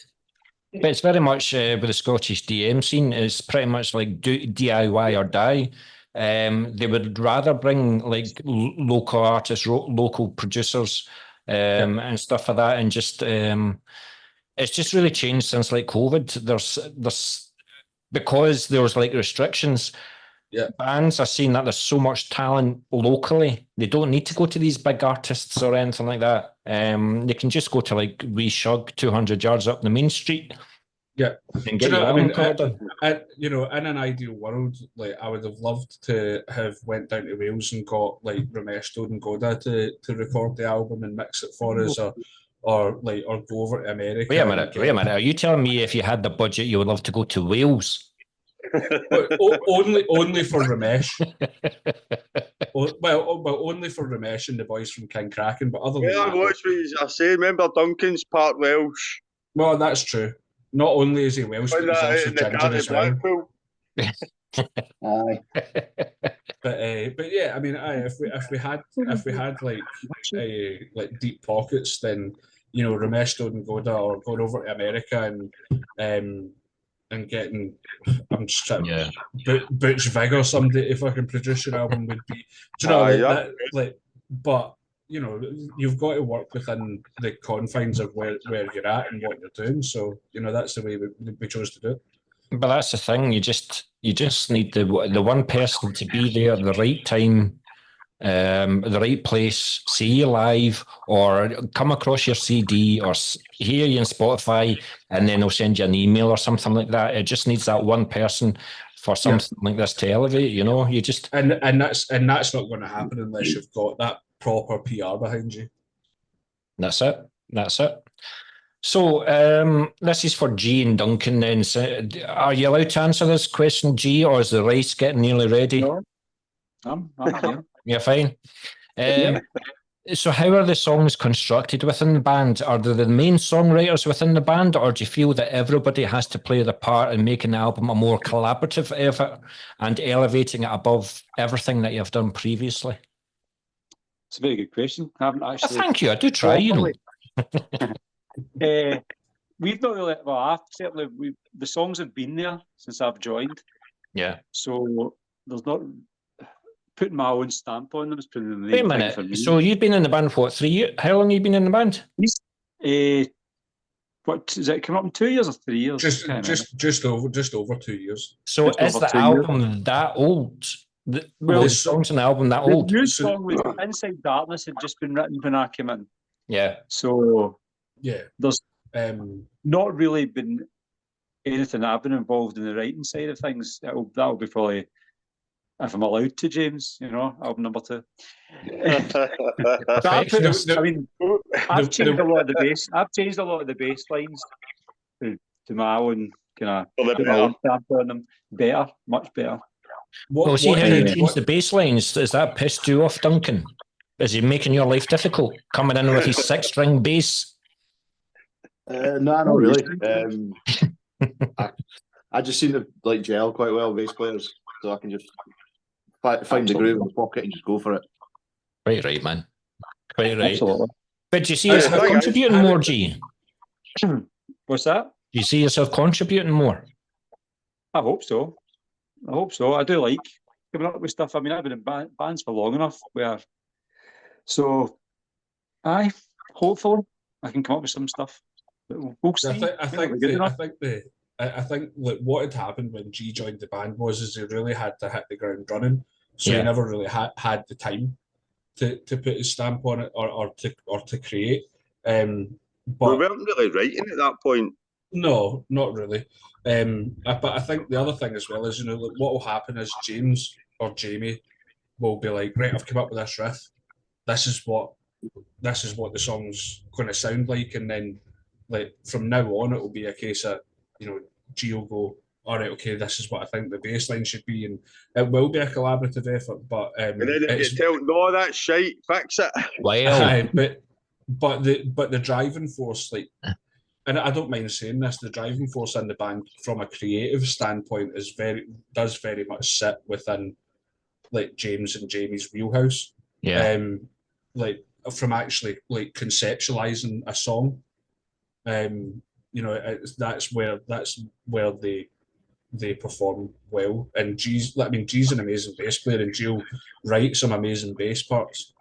it's very much with the Scottish DM scene, it's pretty much like DIY or die. They would rather bring like local artists, local producers, and stuff like that, and just it's just really changed since like COVID. There's because there was like restrictions. Bands are seeing that there's so much talent locally. They don't need to go to these big artists or anything like that. They can just go to like Wee Shug 200 yards up the main street. And get in an ideal world, like I would have loved to have went down to Wales and got like Ramesh Dode and Goda to record the album and mix it for us, or go over to America. Wait a minute. Are you telling me if you had the budget, you would love to go to Wales? only for Ramesh. Only for Ramesh and the boys from King Kraken. But other than that, I say, remember Duncan's part Welsh. Well, that's true. Not only is he Welsh, but he's also ginger as well. Aye. But yeah, I mean, if we had like deep pockets, then Ramesh Dode and Goda, or going over to America and getting, I'm just trying, Butch Vig or somebody to fucking produce your album would be, but you've got to work within the confines of where you're at and what you're doing. So that's the way we chose to do it. But that's the thing. You just need the one person to be there at the right time, the right place, see you live, or come across your CD, or hear you on Spotify, and then they'll send you an email or something like that. It just needs that one person for something like this to elevate. You just and that's not going to happen unless you've got that proper PR behind you. That's it. So this is for G and Duncan then. So, are you allowed to answer this question, G, or is the rice getting nearly ready? No, I'm here. You're fine. So how are the songs constructed within the band? Are they the main songwriters within the band, or do you feel that everybody has to play their part in making the album a more collaborative effort and elevating it above everything that you've done previously? It's a very good question. I haven't actually... Thank you. I do try, We've not really... Well, the songs have been there since I've joined. Yeah. So there's not... Putting my own stamp on them is pretty the main Wait a minute. thing for me. So you've been in the band for what, 3 years? How long have you been in the band? What is it? Come up in 2 years or 3 years? Just over 2 years. So just is the album that old? Well, the songs on the album that The old. new song was Inside Darkness had just been written when I came in. Yeah. So Yeah. there's not really been anything I've been involved in the writing side of things. That'll be probably, if I'm allowed to, James, album number 2. I've changed a lot of the bass. I've changed a lot of the bass lines to my own kind of put my own stamp on them. Better, much better. Well, see how you change the bass lines. Does that piss you off, Duncan? Is he making your life difficult coming in with his 6-string bass? No, not really. I just seem to like gel quite well with bass players, so I can just find the groove in the pocket and just go for it. Quite right, man. Quite right. Absolutely. But do you see yourself contributing more, G? What's that? Do you see yourself contributing more? I hope so. I do like coming up with stuff. I mean, I've been in bands for long enough hopefully I can come up with some stuff. We'll see. I think what had happened when G joined the band was he really had to hit the ground running, so he never really had the time to put his stamp on it or to create. But we weren't really writing at that point. No, not really. But I think the other thing as well is, what will happen is James or Jamie will be like, right, I've come up with this riff. This is what the song's going to sound like, and then like from now on, it will be a case of G will go, all right, okay, this is what I think the bass line should be, and it will be a collaborative effort. But and then if you tell no, that's shite, fix it. Well, but the driving force, like. And I don't mind saying this, the driving force in the band from a creative standpoint does very much sit within like James and Jamie's wheelhouse. Yeah. Like from actually like conceptualizing a song. That's where they perform well. And G's an amazing bass player, and G'll write some amazing bass parts.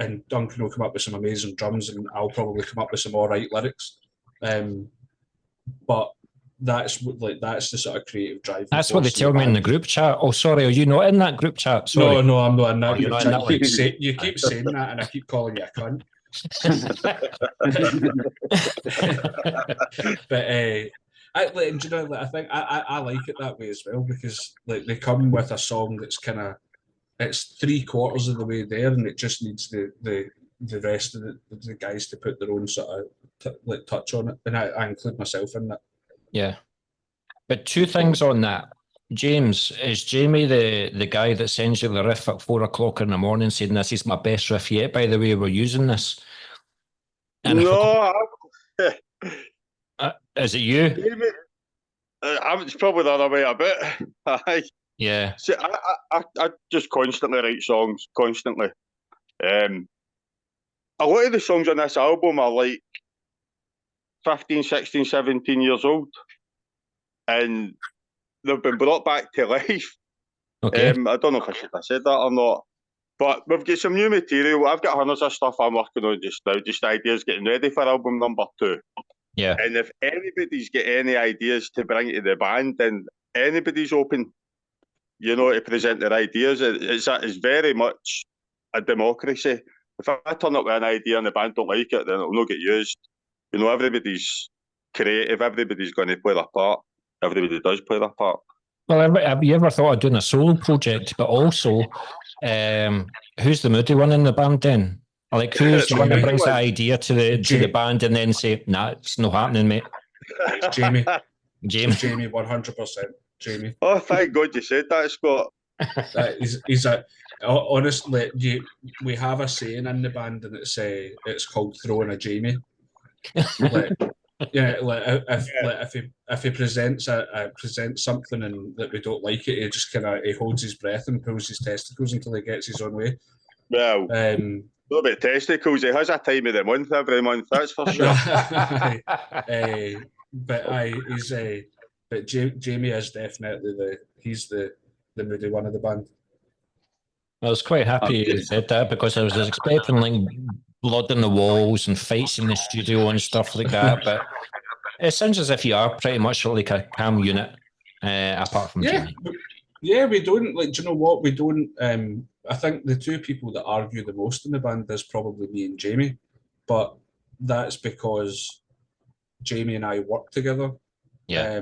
And Duncan will come up with some amazing drums, and I'll probably come up with some all right lyrics. But that's the sort of creative drive. That's what they tell me in the group chat. Oh, sorry, are you not in that group chat? Sorry. No, I'm not in that group chat. That you keep saying that, and I keep calling you a cunt. But I think I like it that way as well, because like they come with a song that's kind of. It's 3/4 of the way there, and it just needs the rest of the guys to put their own sort of touch on it, and I include myself in that. Yeah, but 2 things on that. James, is Jamie the guy that sends you the riff at 4 o'clock in the morning saying this is my best riff yet? By the way, we're using this. And no, is it you? Jamie, it's probably the other way a bit. Yeah. See, I just constantly write songs, constantly. A lot of the songs on this album are like 15, 16, 17 years old. And they've been brought back to life. Okay. I don't know if I should have said that or not. But we've got some new material. I've got hundreds of stuff I'm working on just now, just ideas getting ready for album number 2. Yeah. And if anybody's got any ideas to bring to the band, then anybody's open. To present their ideas. It's very much a democracy. If I turn up with an idea and the band don't like it, then it'll not get used. Everybody's creative. Everybody's going to play their part. Everybody does play their part. Well, have you ever thought of doing a solo project? But also, who's the moody one in the band then? Like, who's the one that brings the idea to the band and then say, nah, it's not happening, mate? Jamie, 100%. Jamie. Oh, thank God you said that, Scott. Honestly, we have a saying in the band, and it's called throwing a Jamie. If he presents something and that we don't like it, he just he holds his breath and pulls his testicles until he gets his own way. Well, not about testicles. He has a time of the month every month. That's for sure. But Jamie is definitely the moody one of the band. I was quite happy you said that, because I was expecting like blood on the walls and fights in the studio and stuff like that. But it sounds as if you are pretty much like a calm unit, apart from Jamie. Yeah, we don't like. Do you know what? We don't. I think the two people that argue the most in the band is probably me and Jamie, but that's because Jamie and I work together. Yeah.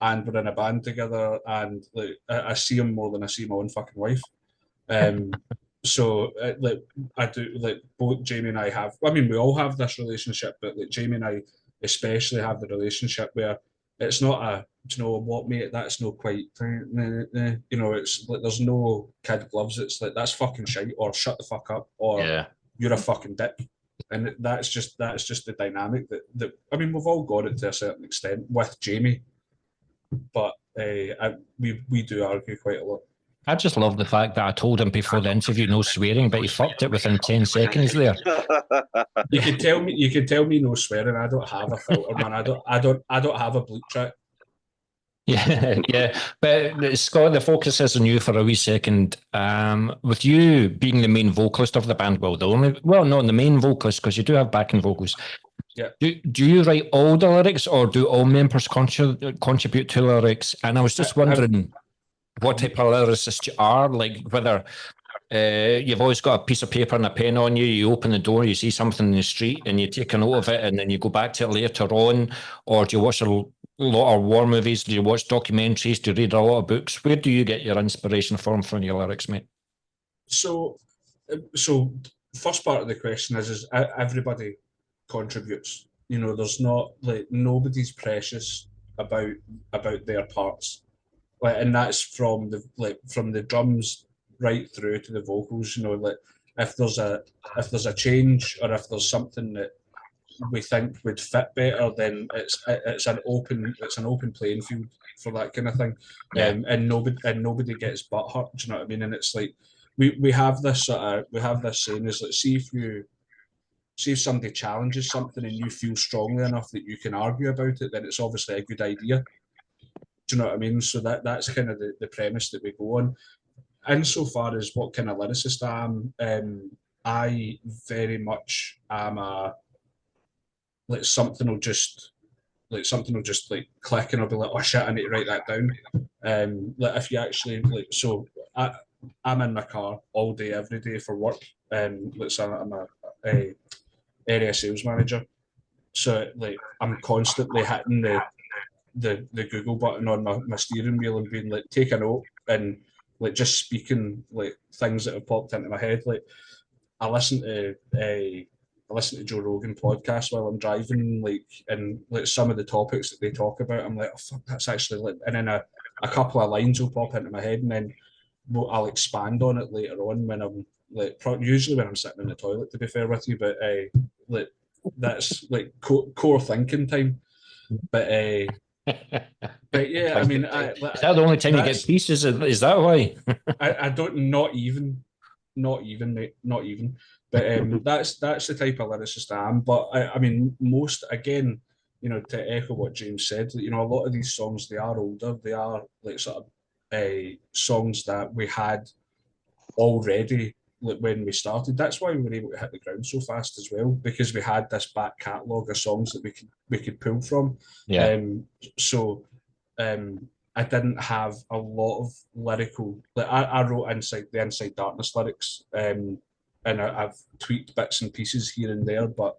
And we're in a band together, and like I see him more than I see my own fucking wife. So like I do, like both Jamie and I have. I mean, we all have this relationship, but like Jamie and I especially have the relationship where it's not a, you know what, mate, that's no quite, you know, it's like there's no kid gloves. It's like that's fucking shite, or shut the fuck up, or Yeah. you're a fucking dick. And that's just the dynamic that I mean, we've all got it to a certain extent with Jamie, but we do argue quite a lot. I just love the fact that I told him before the interview no swearing, but he fucked it within 10 seconds there. You can tell me no swearing. I don't have a filter, man. I don't have a bleep track. Yeah, yeah. But Scott, the focus is on you for a wee second. With you being the main vocalist of the band, well, not the main vocalist, because you do have backing vocals. Yeah. Do you write all the lyrics, or do all members contribute to lyrics? And I was just wondering what type of lyricist you are, like whether you've always got a piece of paper and a pen on you, you open the door, you see something in the street and you take a note of it and then you go back to it later on, or do you watch a lot of war movies, do you watch documentaries, do you read a lot of books? Where do you get your inspiration from your lyrics, mate? So first part of the question is everybody contributes. You know, there's not, like, nobody's precious about their parts. Like, and that's from the drums right through to the vocals. You know, like if there's a change, or if there's something that we think would fit better, then it's an open playing field for that kind of thing. Yeah. And nobody gets butt hurt. Do you know what I mean? And it's like we have this saying is like, see if somebody challenges something and you feel strongly enough that you can argue about it, then it's obviously a good idea. Do you know what I mean? So that's kind of the premise that we go on. Insofar as what kind of lyricist I am, I very much am a, like something will just like click and I'll be like, oh shit, I need to write that down. Like if you actually like, so I'm in my car all day every day for work. Let's say I'm a area sales manager, so like I'm constantly hitting the Google button on my steering wheel and being like, take a note, and like just speaking like things that have popped into my head. Like I listen to Joe Rogan podcast while I'm driving, like, and like some of the topics that they talk about, I'm like, oh fuck, that's actually like, and then a couple of lines will pop into my head, and then I'll expand on it later on when I'm like, usually when I'm sitting in the toilet, to be fair with you, but like that's like core thinking time. But yeah, I mean, is that the only time you get peace? Is that why? I don't, not even, mate, not even. But that's the type of lyricist I am. But I mean, most, again, you know, to echo what James said, you know, a lot of these songs, they are older. They are like sort of songs that we had already, like, when we started. That's why we were able to hit the ground so fast as well, because we had this back catalogue of songs that we could pull from. Yeah. So I didn't have a lot of lyrical. Like I wrote the Inside Darkness lyrics, and I've tweaked bits and pieces here and there, but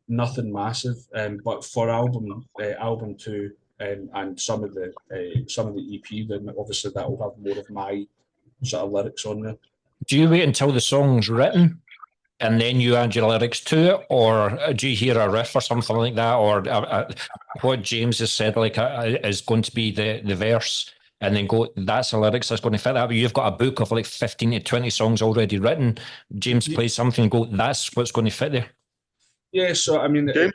nothing massive. But for album 2, and some of the EP, then obviously that will have more of my sort of lyrics on there. Do you wait until the song's written and then you add your lyrics to it, or do you hear a riff or something like that, or what James has said, like is going to be the verse, and then go, that's the lyrics that's going to fit that? But you've got a book of like 15 to 20 songs already written. James plays something and go, that's what's going to fit there. Yeah, so I mean, James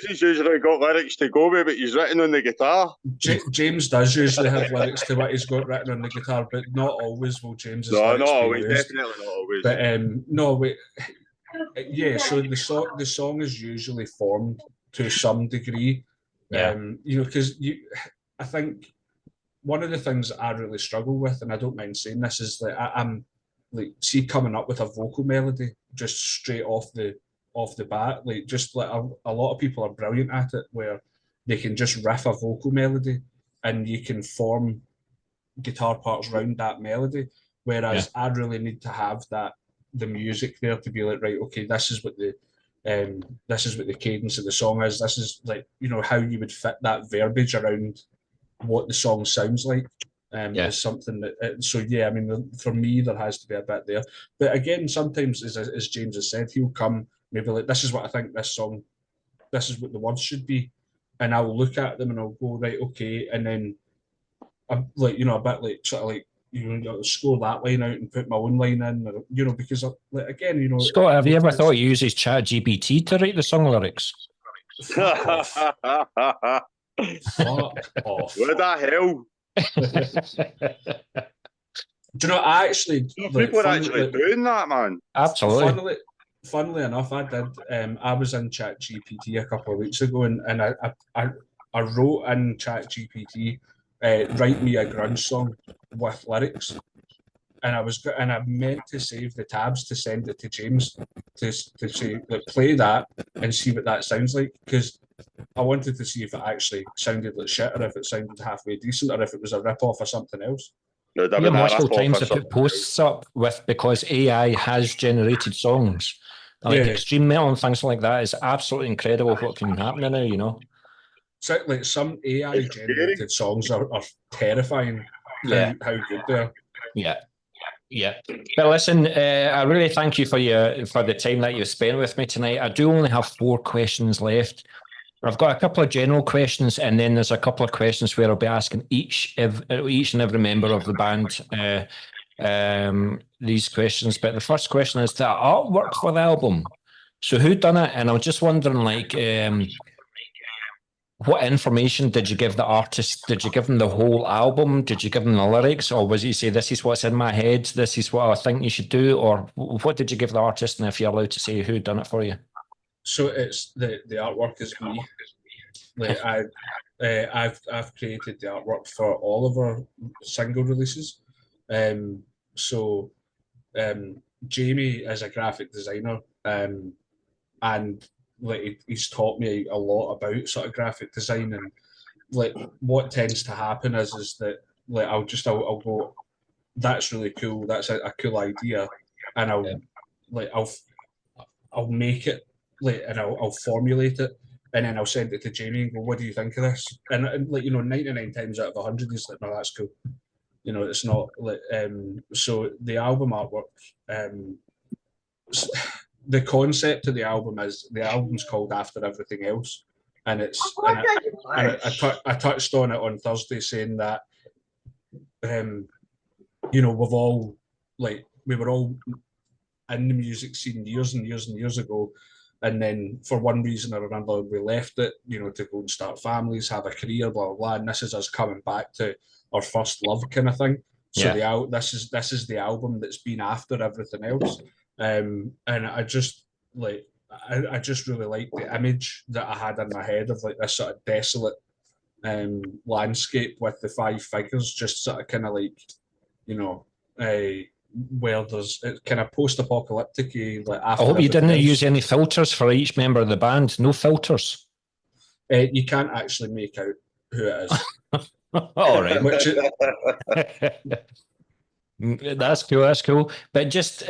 has usually got lyrics to go with, but he's written on the guitar. James does usually have lyrics to what he's got written on the guitar, but not always will James. No, not always. Definitely not always. But no, wait. Yeah, so the song is usually formed to some degree. Yeah. You know, because I think one of the things I really struggle with, and I don't mind saying this, is that I'm like, see, coming up with a vocal melody just straight off the bat, like, just like a lot of people are brilliant at it, where they can just riff a vocal melody and you can form guitar parts round that melody. Whereas I really need to have the music there to be like, right, okay, this is what the cadence of the song is. This is like, how you would fit that verbiage around what the song sounds like. Is something that for me there has to be a bit there. But again, sometimes as James has said, he'll come maybe like, this is what I think this song, this is what the words should be, and I'll look at them and I'll go, right, okay, and then I'm like, a bit like sort of like, score that line out and put my own line in, or, because like, again, Scott, have you ever thought he uses ChatGPT to write the song lyrics? Fuck off. Fuck off. What the hell? Do you know, I actually People are actually doing that, man. Absolutely. Funnily enough, I did. I was in ChatGPT a couple of weeks ago, and I wrote in ChatGPT, write me a grunge song with lyrics, and I meant to save the tabs to send it to James to say, like, play that and see what that sounds like, because I wanted to see if it actually sounded like shit, or if it sounded halfway decent, or if it was a rip off or something else. No, multiple times I put posts up with, because AI has generated songs. Like Extreme Metal and things like that is absolutely incredible what can happen now, So, like, some AI generated songs are terrifying how good they are. Yeah. But listen, I really thank you for the time that you've spent with me tonight. I do only have 4 questions left. I've got a couple of general questions, and then there's a couple of questions where I'll be asking each and every member of the band these questions. But the first question is the artwork for the album. So who done it? And I'm just wondering, like, what information did you give the artist? Did you give them the whole album? Did you give them the lyrics? Or was you say, this is what's in my head, this is what I think you should do? Or what did you give the artist? And if you're allowed to say who done it for you? So it's the artwork is me. Like, I've created the artwork for all of our single releases. Jamie is a graphic designer, and like, he's taught me a lot about sort of graphic design. And like, what tends to happen is that, like, I'll go, that's really cool, that's a cool idea, and I'll make it, like, and I'll formulate it, and then I'll send it to Jamie and go, what do you think of this? And like, 99 times out of 100 he's like, no, that's cool. It's not like, so the album artwork, the concept of the album is, the album's called After Everything Else, and I touched on it on Thursday, saying that we were all in the music scene years and years and years ago, and then for one reason or another we left it, to go and start families, have a career, blah blah blah, and this is us coming back to our first love kind of thing. So this is the album that's been after everything else. And I just really like the image that I had in my head of, like, this sort of desolate landscape with the 5 figures, just sort of kind of like, where there's kind of post-apocalyptic. Like, I hope you didn't use any filters for each member of the band. No filters. You can't actually make out who it is. All right. That's cool. But just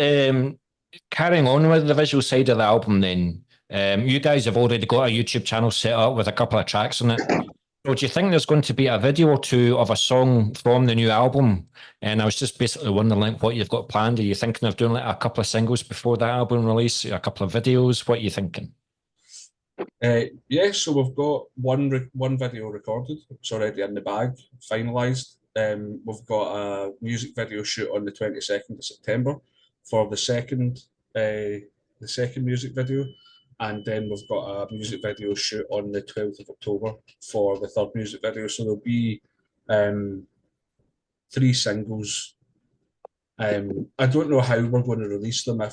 carrying on with the visual side of the album, then, you guys have already got a YouTube channel set up with a couple of tracks on it. So do you think there's going to be a video or two of a song from the new album? And I was just basically wondering, like, what you've got planned. Are you thinking of doing like a couple of singles before the album release, a couple of videos? What are you thinking? So we've got one video recorded. It's already in the bag, finalised. We've got a music video shoot on the 22nd of September for the second music video. And then we've got a music video shoot on the 12th of October for the third music video. So there'll be 3 singles. I don't know how we're going to release them. I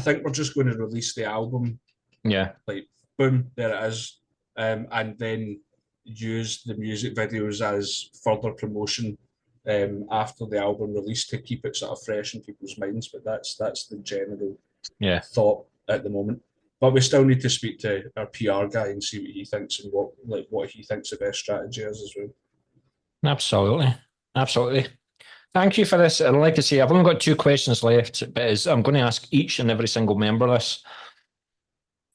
think we're just going to release the album. Yeah. Like, boom, there it is. And then use the music videos as further promotion after the album release, to keep it sort of fresh in people's minds. But that's the general thought at the moment. But we still need to speak to our PR guy and see what he thinks, and what he thinks the best strategy is as well. Absolutely. Absolutely. Thank you for this. And like I say, I've only got 2 questions left, but I'm going to ask each and every single member this.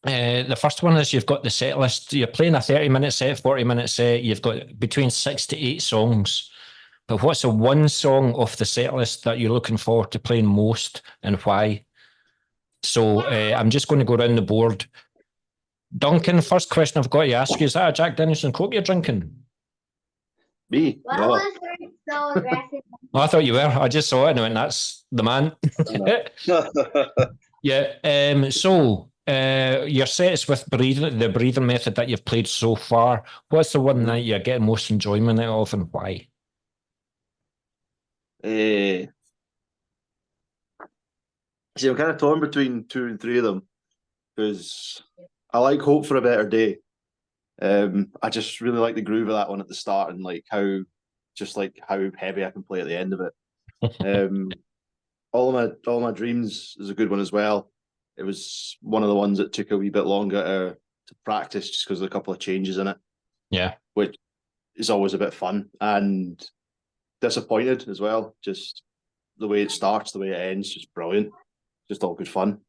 The first one is you've got the set list. You're playing a 30-minute set, 40-minute set. You've got between 6 to 8 songs. But what's the one song off the set list that you're looking forward to playing most and why? So I'm just going to go around the board. Duncan, first question I've got to ask you, is that a Jack Danielson Coke you're drinking? Me? What No. was so aggressive? Oh, I thought you were. I just saw it and I went, that's the man. Yeah. So your sets with the breathing method that you've played so far, what's the one that you're getting most enjoyment out of and why? See, I'm kind of torn between 2 and 3 of them because I like Hope for a Better Day. I just really like the groove of that one at the start and like how heavy I can play at the end of it. All of my dreams is a good one as well. It was one of the ones that took a wee bit longer to practice just because of a couple of changes in it. Yeah, which is always a bit fun, and Disappointed as well. Just the way it starts, the way it ends, just brilliant. Just all good fun.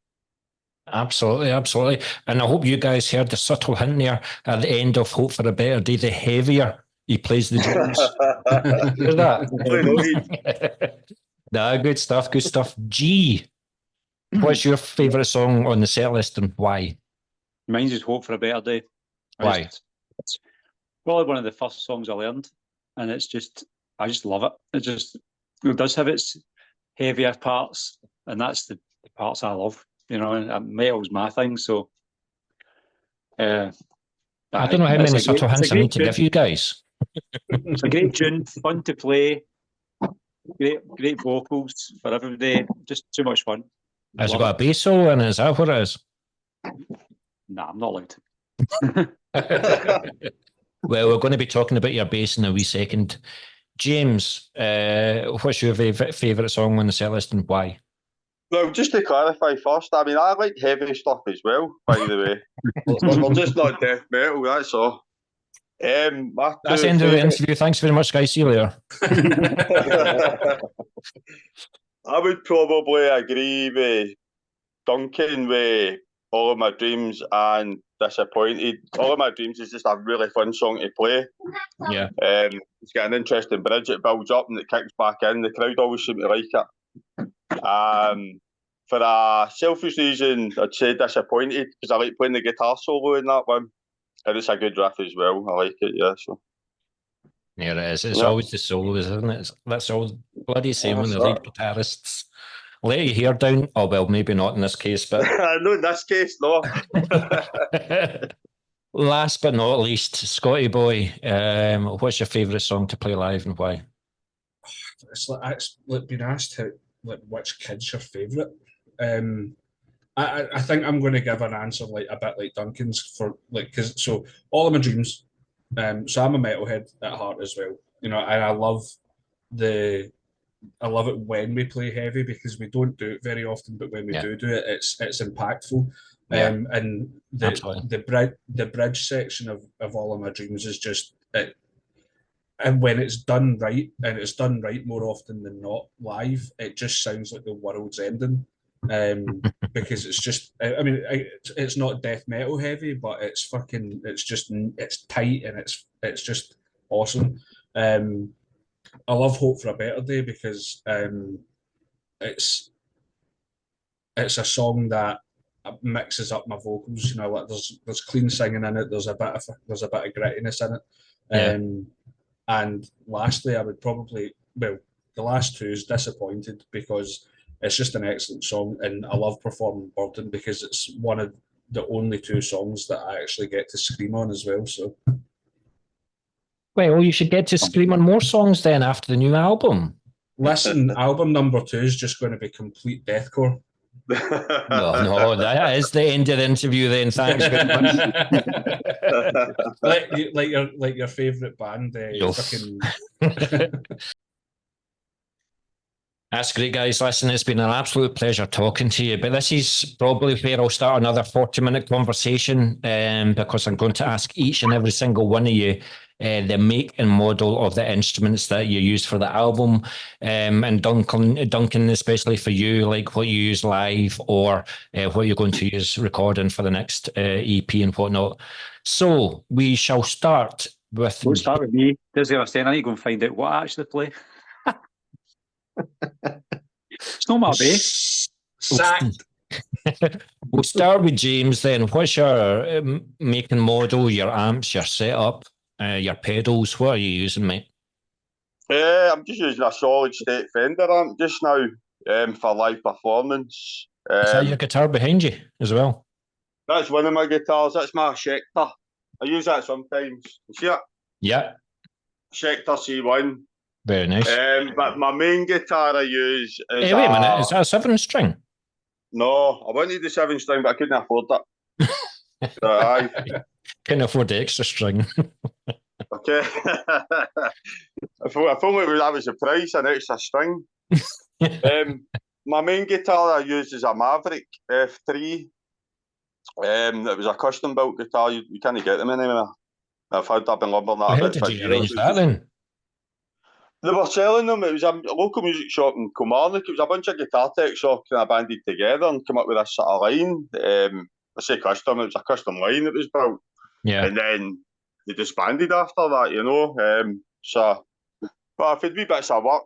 absolutely. And I hope you guys heard the subtle hint there at the end of Hope for a Better Day. The heavier he plays the drums. Hear that? Nah, good stuff. G, what's your favourite song on the set list and why? Mine's just Hope for a Better Day. Why? It's probably one of the first songs I learned, and I just love it. It does have its heavier parts, and that's the parts I love. And metal's my thing, so I don't know how many subtle hints I need to give you guys. It's a great tune, fun to play, great vocals for everybody, just too much fun. Has it got a bass solo in it? Is that what it is? Nah, I'm not allowed to. Well, we're going to be talking about your bass in a wee second. James, what's your favourite song on the set list and why? Well, just to clarify first, I mean, I like heavy stuff as well, by the way. We're just not death metal, that's all. That's the end of the interview. Thanks very much, guys. See you later. I would probably agree with Duncan with All of My Dreams and Disappointed. All of My Dreams is just a really fun song to play. Yeah. It's got an interesting bridge. It builds up and it kicks back in. The crowd always seem to like it. For a selfish reason, I'd say Disappointed because I like playing the guitar solo in that one. And it's a good riff as well. I like it, yeah. So. Yeah, it is. It's always the solos, isn't it? That's all bloody same when the lead guitarists let your hair down. Oh, well, maybe not in this case, but... No, in this case, no. Last but not least, Scotty boy, what's your favourite song to play live and why? It's like being asked which kid's your favourite. I think I'm going to give an answer like a bit like Duncan's because All of My Dreams. So I'm a metalhead at heart as well, and I love it when we play heavy because we don't do it very often, but when we do it, it's impactful. And the bridge section of All of My Dreams is just it. And when it's done right, and it's done right more often than not live, it just sounds like the world's ending. Because it's just, I mean, it's not death metal heavy, but it's tight and it's just awesome. I love Hope for a Better Day because it's a song that mixes up my vocals. Like there's clean singing in it. There's a bit of grittiness in it. And lastly, I would probably, the last two is Disappointed because it's just an excellent song, and I love performing Burden because it's one of the only 2 songs that I actually get to scream on as well. So, well, you should get to scream on more songs then after the new album. Listen, album number 2 is just going to be complete deathcore. No, that is the end of the interview then. Thanks very much. like your favourite band. That's great, guys. Listen, it's been an absolute pleasure talking to you. But this is probably where I'll start another 40-minute conversation because I'm going to ask each and every single one of you the make and model of the instruments that you use for the album. And Duncan, especially for you, like what you use live or what you're going to use recording for the next EP and whatnot. So we shall start with... We'll start with me. There's the other saying, I need to go and find out what I actually play. It's not my bass. Sacked. We'll start with James then. What's your make and model, your amps, your setup, your pedals? What are you using, mate? I'm just using a solid state Fender amp just now for live performance. Is that your guitar behind you as well? That's one of my guitars. That's my Schecter. I use that sometimes. You see it? Yeah. Schecter C1. Very nice. But my main guitar I use is Hey, wait a minute. Is that a 7-string? No, I wanted the 7-string, but I couldn't afford it. So, aye. Couldn't afford the extra string. Okay. If only that was the price, an extra string. My main guitar I used is a Maverick F3. It was a custom built guitar. You can't get them anywhere. I've been lumbering that How about did for you years. arrange that then? They were selling them. It was a local music shop in Kilmarnock. It was a bunch of guitar tech shops kind of banded together and come up with this sort of line. I say custom, it was a custom line that was built. Yeah. And then they disbanded after that, you know. But I've had wee bits of work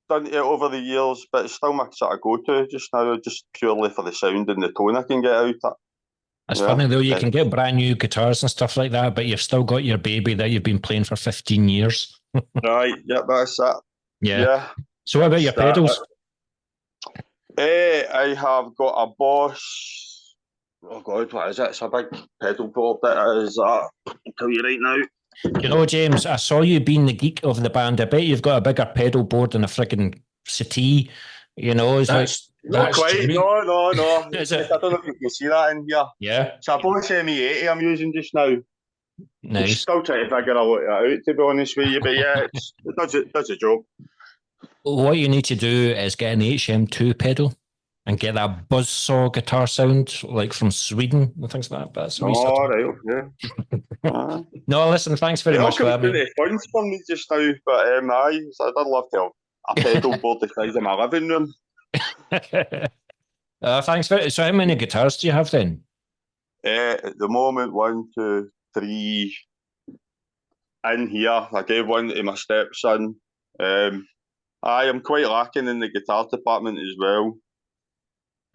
done to it over the years, but it's still my sort of go-to just now, just purely for the sound and the tone I can get out of it. It's funny though, you can get brand new guitars and stuff like that, but you've still got your baby that you've been playing for 15 years. Right, yeah, that's it. Yeah. So what about your pedals? I have got a Boss. Oh God, what is it? It's a big pedal board that is that. I'll tell you right now. You know, James, I saw you being the geek of the band. I bet you've got a bigger pedal board than a frigging settee. You know, That's quite. Jimmy. No. Is it? I don't know if you can see that in here. Yeah. It's a Boss ME80 I'm using just now. I'm Nice. still trying to figure out out, to be honest with you, but yeah, it does a job. What you need to do is get an HM2 pedal and get that buzzsaw guitar sound like from Sweden and things like that. But that's Right, yeah. No, listen, thanks very much for that, mate. It's funds for me just now, but aye, so I'd love to have a pedal board the size of my living room. Thanks very much. So how many guitars do you have then? At the moment, 1, 2, 3 in here. I gave one to my stepson. I am quite lacking in the guitar department as well.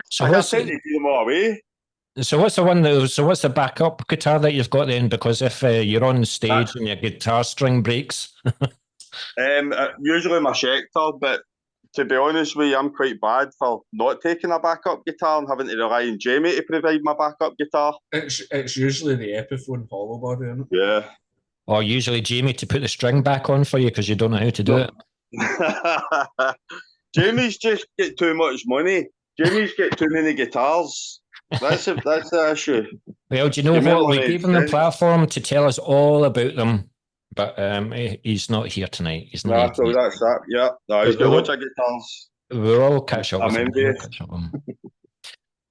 So I tend to give them all away. So what's the backup guitar that you've got then? Because if you're on stage and your guitar string breaks. Usually my Schecter, but to be honest with you, I'm quite bad for not taking a backup guitar and having to rely on Jamie to provide my backup guitar. It's usually the Epiphone hollow body, isn't it? Yeah. Or usually Jamie to put the string back on for you because you don't know how to do it. Jamie's just get too much money. Jamie's get too many guitars. That's the issue. Well, do you know what? We gave him the platform to tell us all about them, but he's not here tonight. He's not. So that's that. Yeah, no, he's got loads of guitars. We'll all catch up. I'm envious.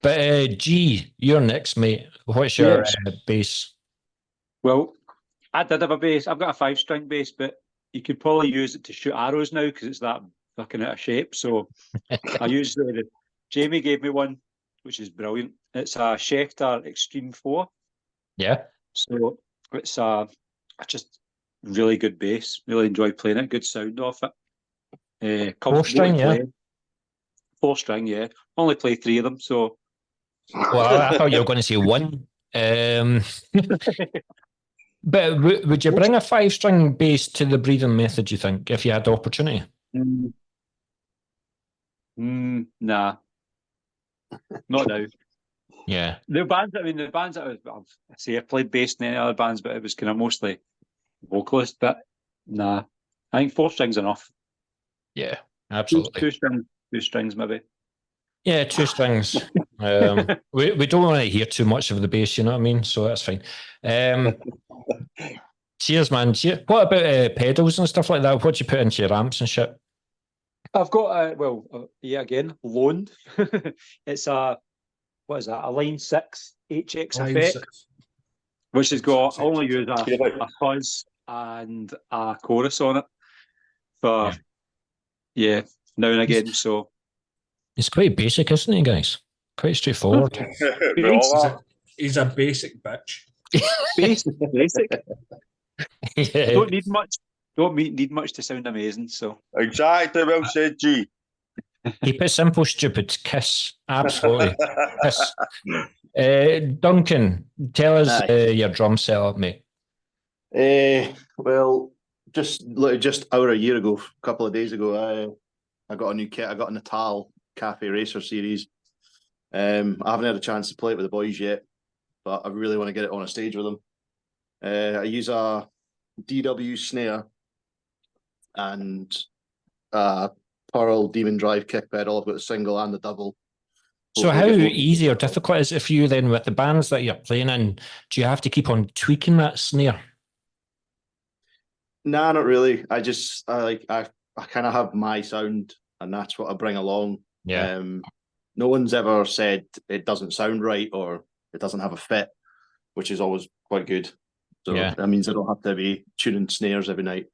But G, you're next, mate. What's your bass? Well, I did have a bass. I've got a 5-string bass, but you could probably use it to shoot arrows now because it's that fucking out of shape. So I used Jamie gave me one, which is brilliant. It's a Schecter Extreme 4. Yeah. So it's a just really good bass. Really enjoy playing it. Good sound off it. 4-string, yeah. 4-string, yeah. Only play 3 of them, so. Well, I thought you were going to say 1. But would you bring a 5-string bass to the breathing method, you think, if you had the opportunity? Nah. Not now. Yeah. The bands that I've played bass in any other bands, but it was kind of mostly vocalist, but nah. I think 4 strings enough. Yeah, absolutely. 2 strings maybe. Yeah, 2 strings. We don't want to hear too much of the bass, you know what I mean? So that's fine. Cheers, man. What about pedals and stuff like that? What do you put into your amps and shit? I've got again, loaned. It's what is that? A Line 6 HX Line effect, 6. which has got, I Line only 6 use HX. a fuzz and a chorus on it for, now and again. So It's quite basic, isn't it, guys? Quite straightforward. We all are. He's a basic bitch. basic. Yeah. Don't need much. Need much to sound amazing. So Exactly, well said, G. Keep it simple, stupid. Kiss. Absolutely. Kiss. Duncan, tell us your drum setup, mate. Well, just over a year ago, a couple of days ago, I got a new kit. I got a Natal Cafe Racer series. I haven't had a chance to play it with the boys yet, but I really want to get it on a stage with them. I use a DW snare and a Pearl Demon Drive kick pedal. I've got the single and the double. So how easy or difficult is it for you then with the bands that you're playing in? Do you have to keep on tweaking that snare? Nah, not really. I kind of have my sound, and that's what I bring along. Yeah. No one's ever said it doesn't sound right or it doesn't have a fit, which is always quite good. So that means I don't have to be tuning snares every night.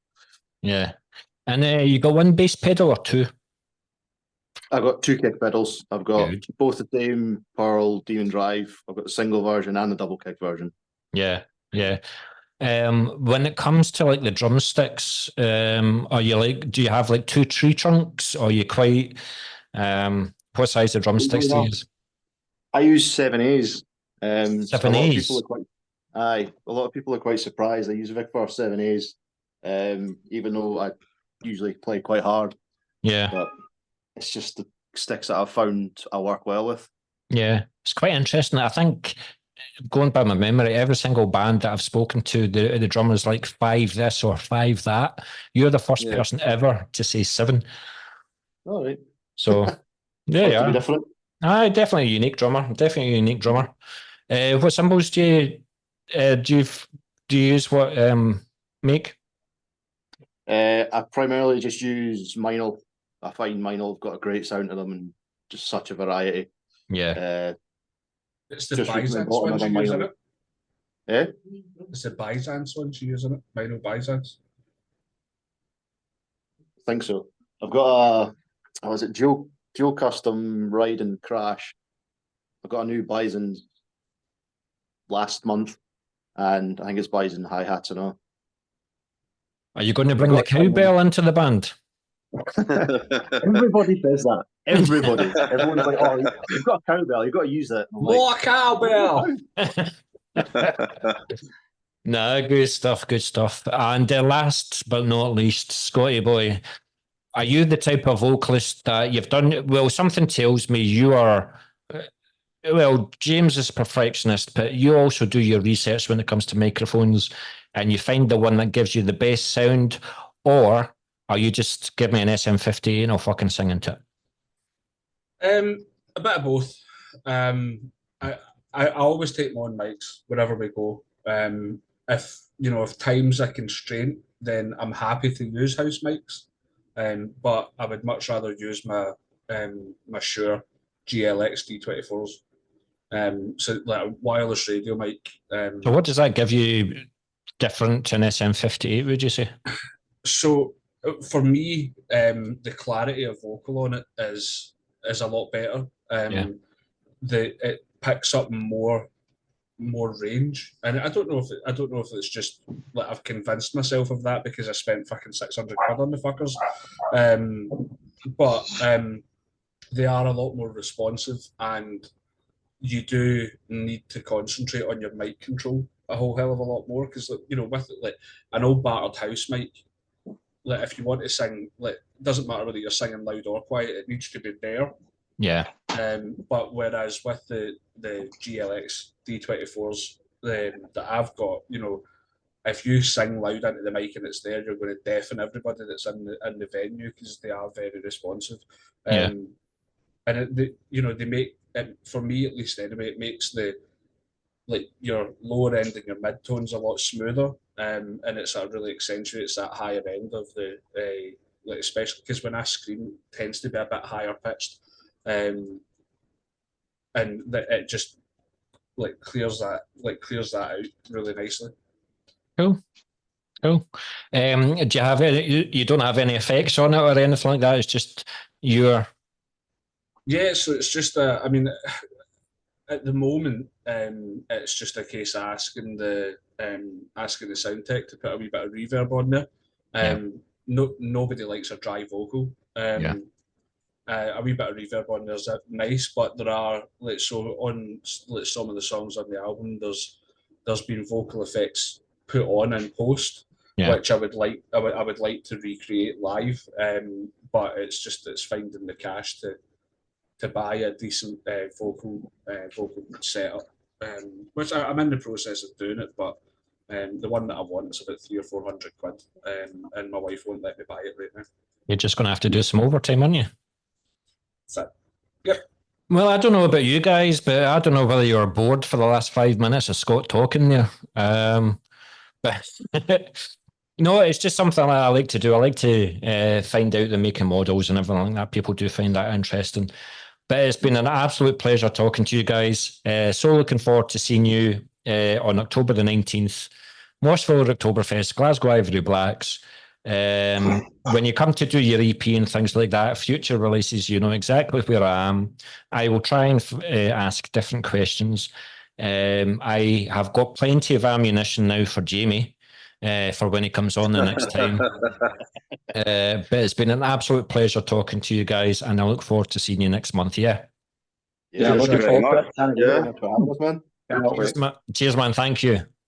Yeah. And you got one bass pedal or two? I've got two kick pedals. I've got both the same Pearl Demon Drive. I've got the single version and the double kick version. Yeah, yeah. When it comes to like the drumsticks, are you like, do you have like two tree trunks, or are you quite, what size of drumsticks do you use? I use 7As. 7As? A lot of people are quite surprised. I use Vic Firth 7As, even though I usually play quite hard. Yeah. But it's just the sticks that I've found I work well with. Yeah, it's quite interesting. I think, going by my memory, every single band that I've spoken to, the drummer's like 5 this or 5 that. You're the first person ever to say 7. All right. So, yeah. To be different. Definitely a unique drummer. Definitely a unique drummer. What cymbals do you use? What make? I primarily just use Meinl. I find Meinl have got a great sound to them and just such a variety. Yeah. It's the Byzance ones you use, isn't it? Yeah? It's the Byzance ones you use, isn't it? Meinl Byzance. I think so. I've got Dual Custom Ride and Crash. I got a new Bison last month, and I think it's Bison hi-hats and all. Are you going to bring the cowbell into the band? Everybody says that. Everybody's like, "Oh, you've got a cowbell. You've got to use it." More cowbell. No, good stuff. Good stuff. And last but not least, Scotty boy, are you the type of vocalist that you've done? Well, something tells me you are. Well, James is a perfectionist, but you also do your research when it comes to microphones, and you find the one that gives you the best sound, or are you just give me an SM50 and I'll fucking sing into it? A bit of both. I always take my own mics wherever we go. If time's a constraint, then I'm happy to use house mics. But I would much rather use my Shure GLX D24s. So like a wireless radio mic. So what does that give you different to an SM58, would you say? So for me, the clarity of vocal on it is a lot better. It picks up more range, and I don't know if it's just like I've convinced myself of that because I spent fucking 600 quid on the fuckers. But they are a lot more responsive, and you do need to concentrate on your mic control a whole hell of a lot more because with like an old battered house mic, like if you want to sing, like it doesn't matter whether you're singing loud or quiet, it needs to be there. Yeah. But whereas with the GLX D24s that I've got, if you sing loud into the mic and it's there, you're going to deafen everybody that's in the venue because they are very responsive. And they make it, for me at least anyway, it makes your lower end and your mid tones a lot smoother, and it sort of really accentuates that higher end of like especially because when I scream, it tends to be a bit higher pitched, and that it just like clears that out really nicely. Cool. Do you have any? You don't have any effects on it or anything like that? It's just your. Yeah, so it's just I mean, at the moment, it's just a case of asking the sound tech to put a wee bit of reverb on there. Nobody likes a dry vocal. A wee bit of reverb on there's nice, but there are on some of the songs on the album, there's been vocal effects put on in post, which I would like to recreate live. But it's finding the cash to buy a decent vocal setup, which I'm in the process of doing it. But the one that I want is about £300 or £400, and my wife won't let me buy it right now. You're just going to have to do some overtime, aren't you? So, yep. Well, I don't know about you guys, but I don't know whether you were bored for the last 5 minutes of Scott talking there. But no, it's just something I like to do. I like to find out the making models and everything like that. People do find that interesting. But it's been an absolute pleasure talking to you guys. So looking forward to seeing you on October the 19th, Moshville Rocktoberfest, Glasgow Ivory Blacks. When you come to do your EP and things like that, future releases, you know exactly where I am. I will try and ask different questions. I have got plenty of ammunition now for Jamie for when he comes on the next time. But it's been an absolute pleasure talking to you guys, and I look forward to seeing you next month. Yeah. Yeah, Cheers, looking very forward to much. it. Thank you very much for having us, man. Cheers, man. Thank you.